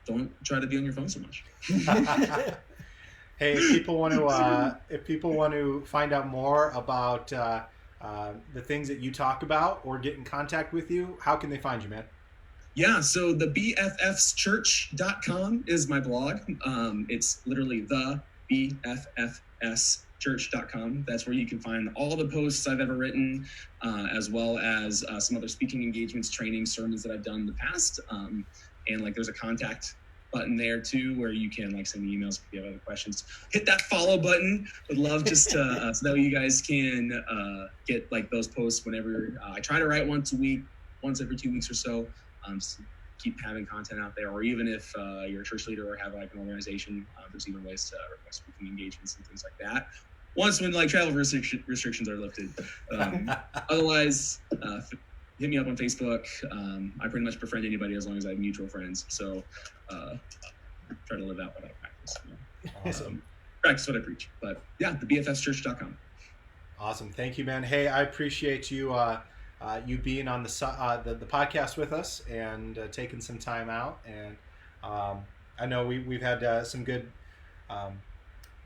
Speaker 2: don't try to be on your phone so much.
Speaker 1: Hey, if people want to find out more about the things that you talk about or get in contact with you, how can they find you, man?
Speaker 2: Yeah, so the bffschurch.com is my blog. It's literally the bffschurch.com. That's where you can find all the posts I've ever written, as well as some other speaking engagements, trainings, sermons that I've done in the past. And like there's a contact button there too, where you can like send me emails if you have other questions. Hit that follow button. Would love just to so that way you guys can get like those posts whenever. I try to write once a week, once every 2 weeks or so. So keep having content out there, or even if you're a church leader or have like an organization, there's even ways to request speaking engagements and things like that. Once when like travel restrictions are lifted. Otherwise, hit me up on Facebook. I pretty much befriend anybody as long as I have mutual friends. So try to live out what I practice.
Speaker 1: Awesome.
Speaker 2: Practice what I preach. But yeah, the bfschurch.com.
Speaker 1: Awesome. Thank you, man. Hey, I appreciate you you being on the podcast with us and taking some time out. And I know we've had some good.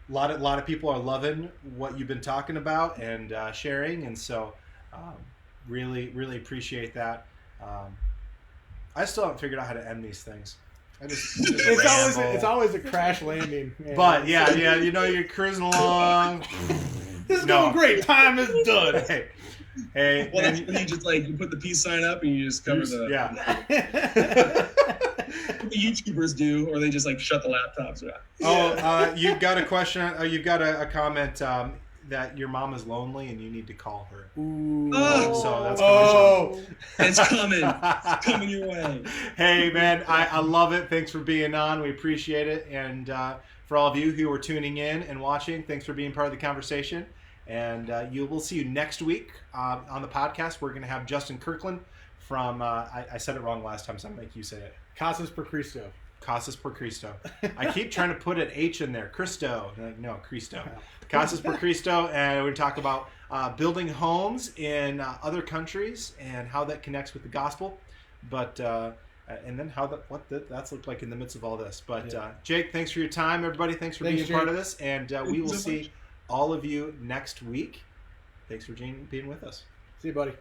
Speaker 1: Lot of people are loving what you've been talking about and sharing, and so really appreciate that. I still haven't figured out how to end these things.
Speaker 3: It's always a crash landing. Man.
Speaker 1: But yeah, you're cruising along.
Speaker 3: This is going great. Time is done.
Speaker 1: Hey.
Speaker 2: Well, that's when you just you put the peace sign up and you just cover the.
Speaker 1: Yeah.
Speaker 2: The YouTubers do, or they just shut the laptops.
Speaker 1: Oh, you've got a question. You've got a comment that your mom is lonely and you need to call her.
Speaker 3: Ooh.
Speaker 1: So that's
Speaker 2: it's coming. It's coming your way.
Speaker 1: Hey, man, I love it. Thanks for being on. We appreciate it. And for all of you who are tuning in and watching, thanks for being part of the conversation. And we'll see you next week on the podcast. We're going to have Justin Kirkland from, I said it wrong last time, so I'm going to make you say it.
Speaker 3: Casas per Cristo.
Speaker 1: Casas per Cristo. I keep trying to put an H in there. Cristo. No, Cristo. Casas per Cristo. And we're going to talk about building homes in other countries and how that connects with the gospel. But and then what that's looked like in the midst of all this. But Jake, thanks for your time, everybody. Thanks for being part of this. And we will see all of you next week. Thanks for being with us.
Speaker 3: See you, buddy.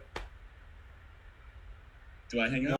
Speaker 2: Do I hang up?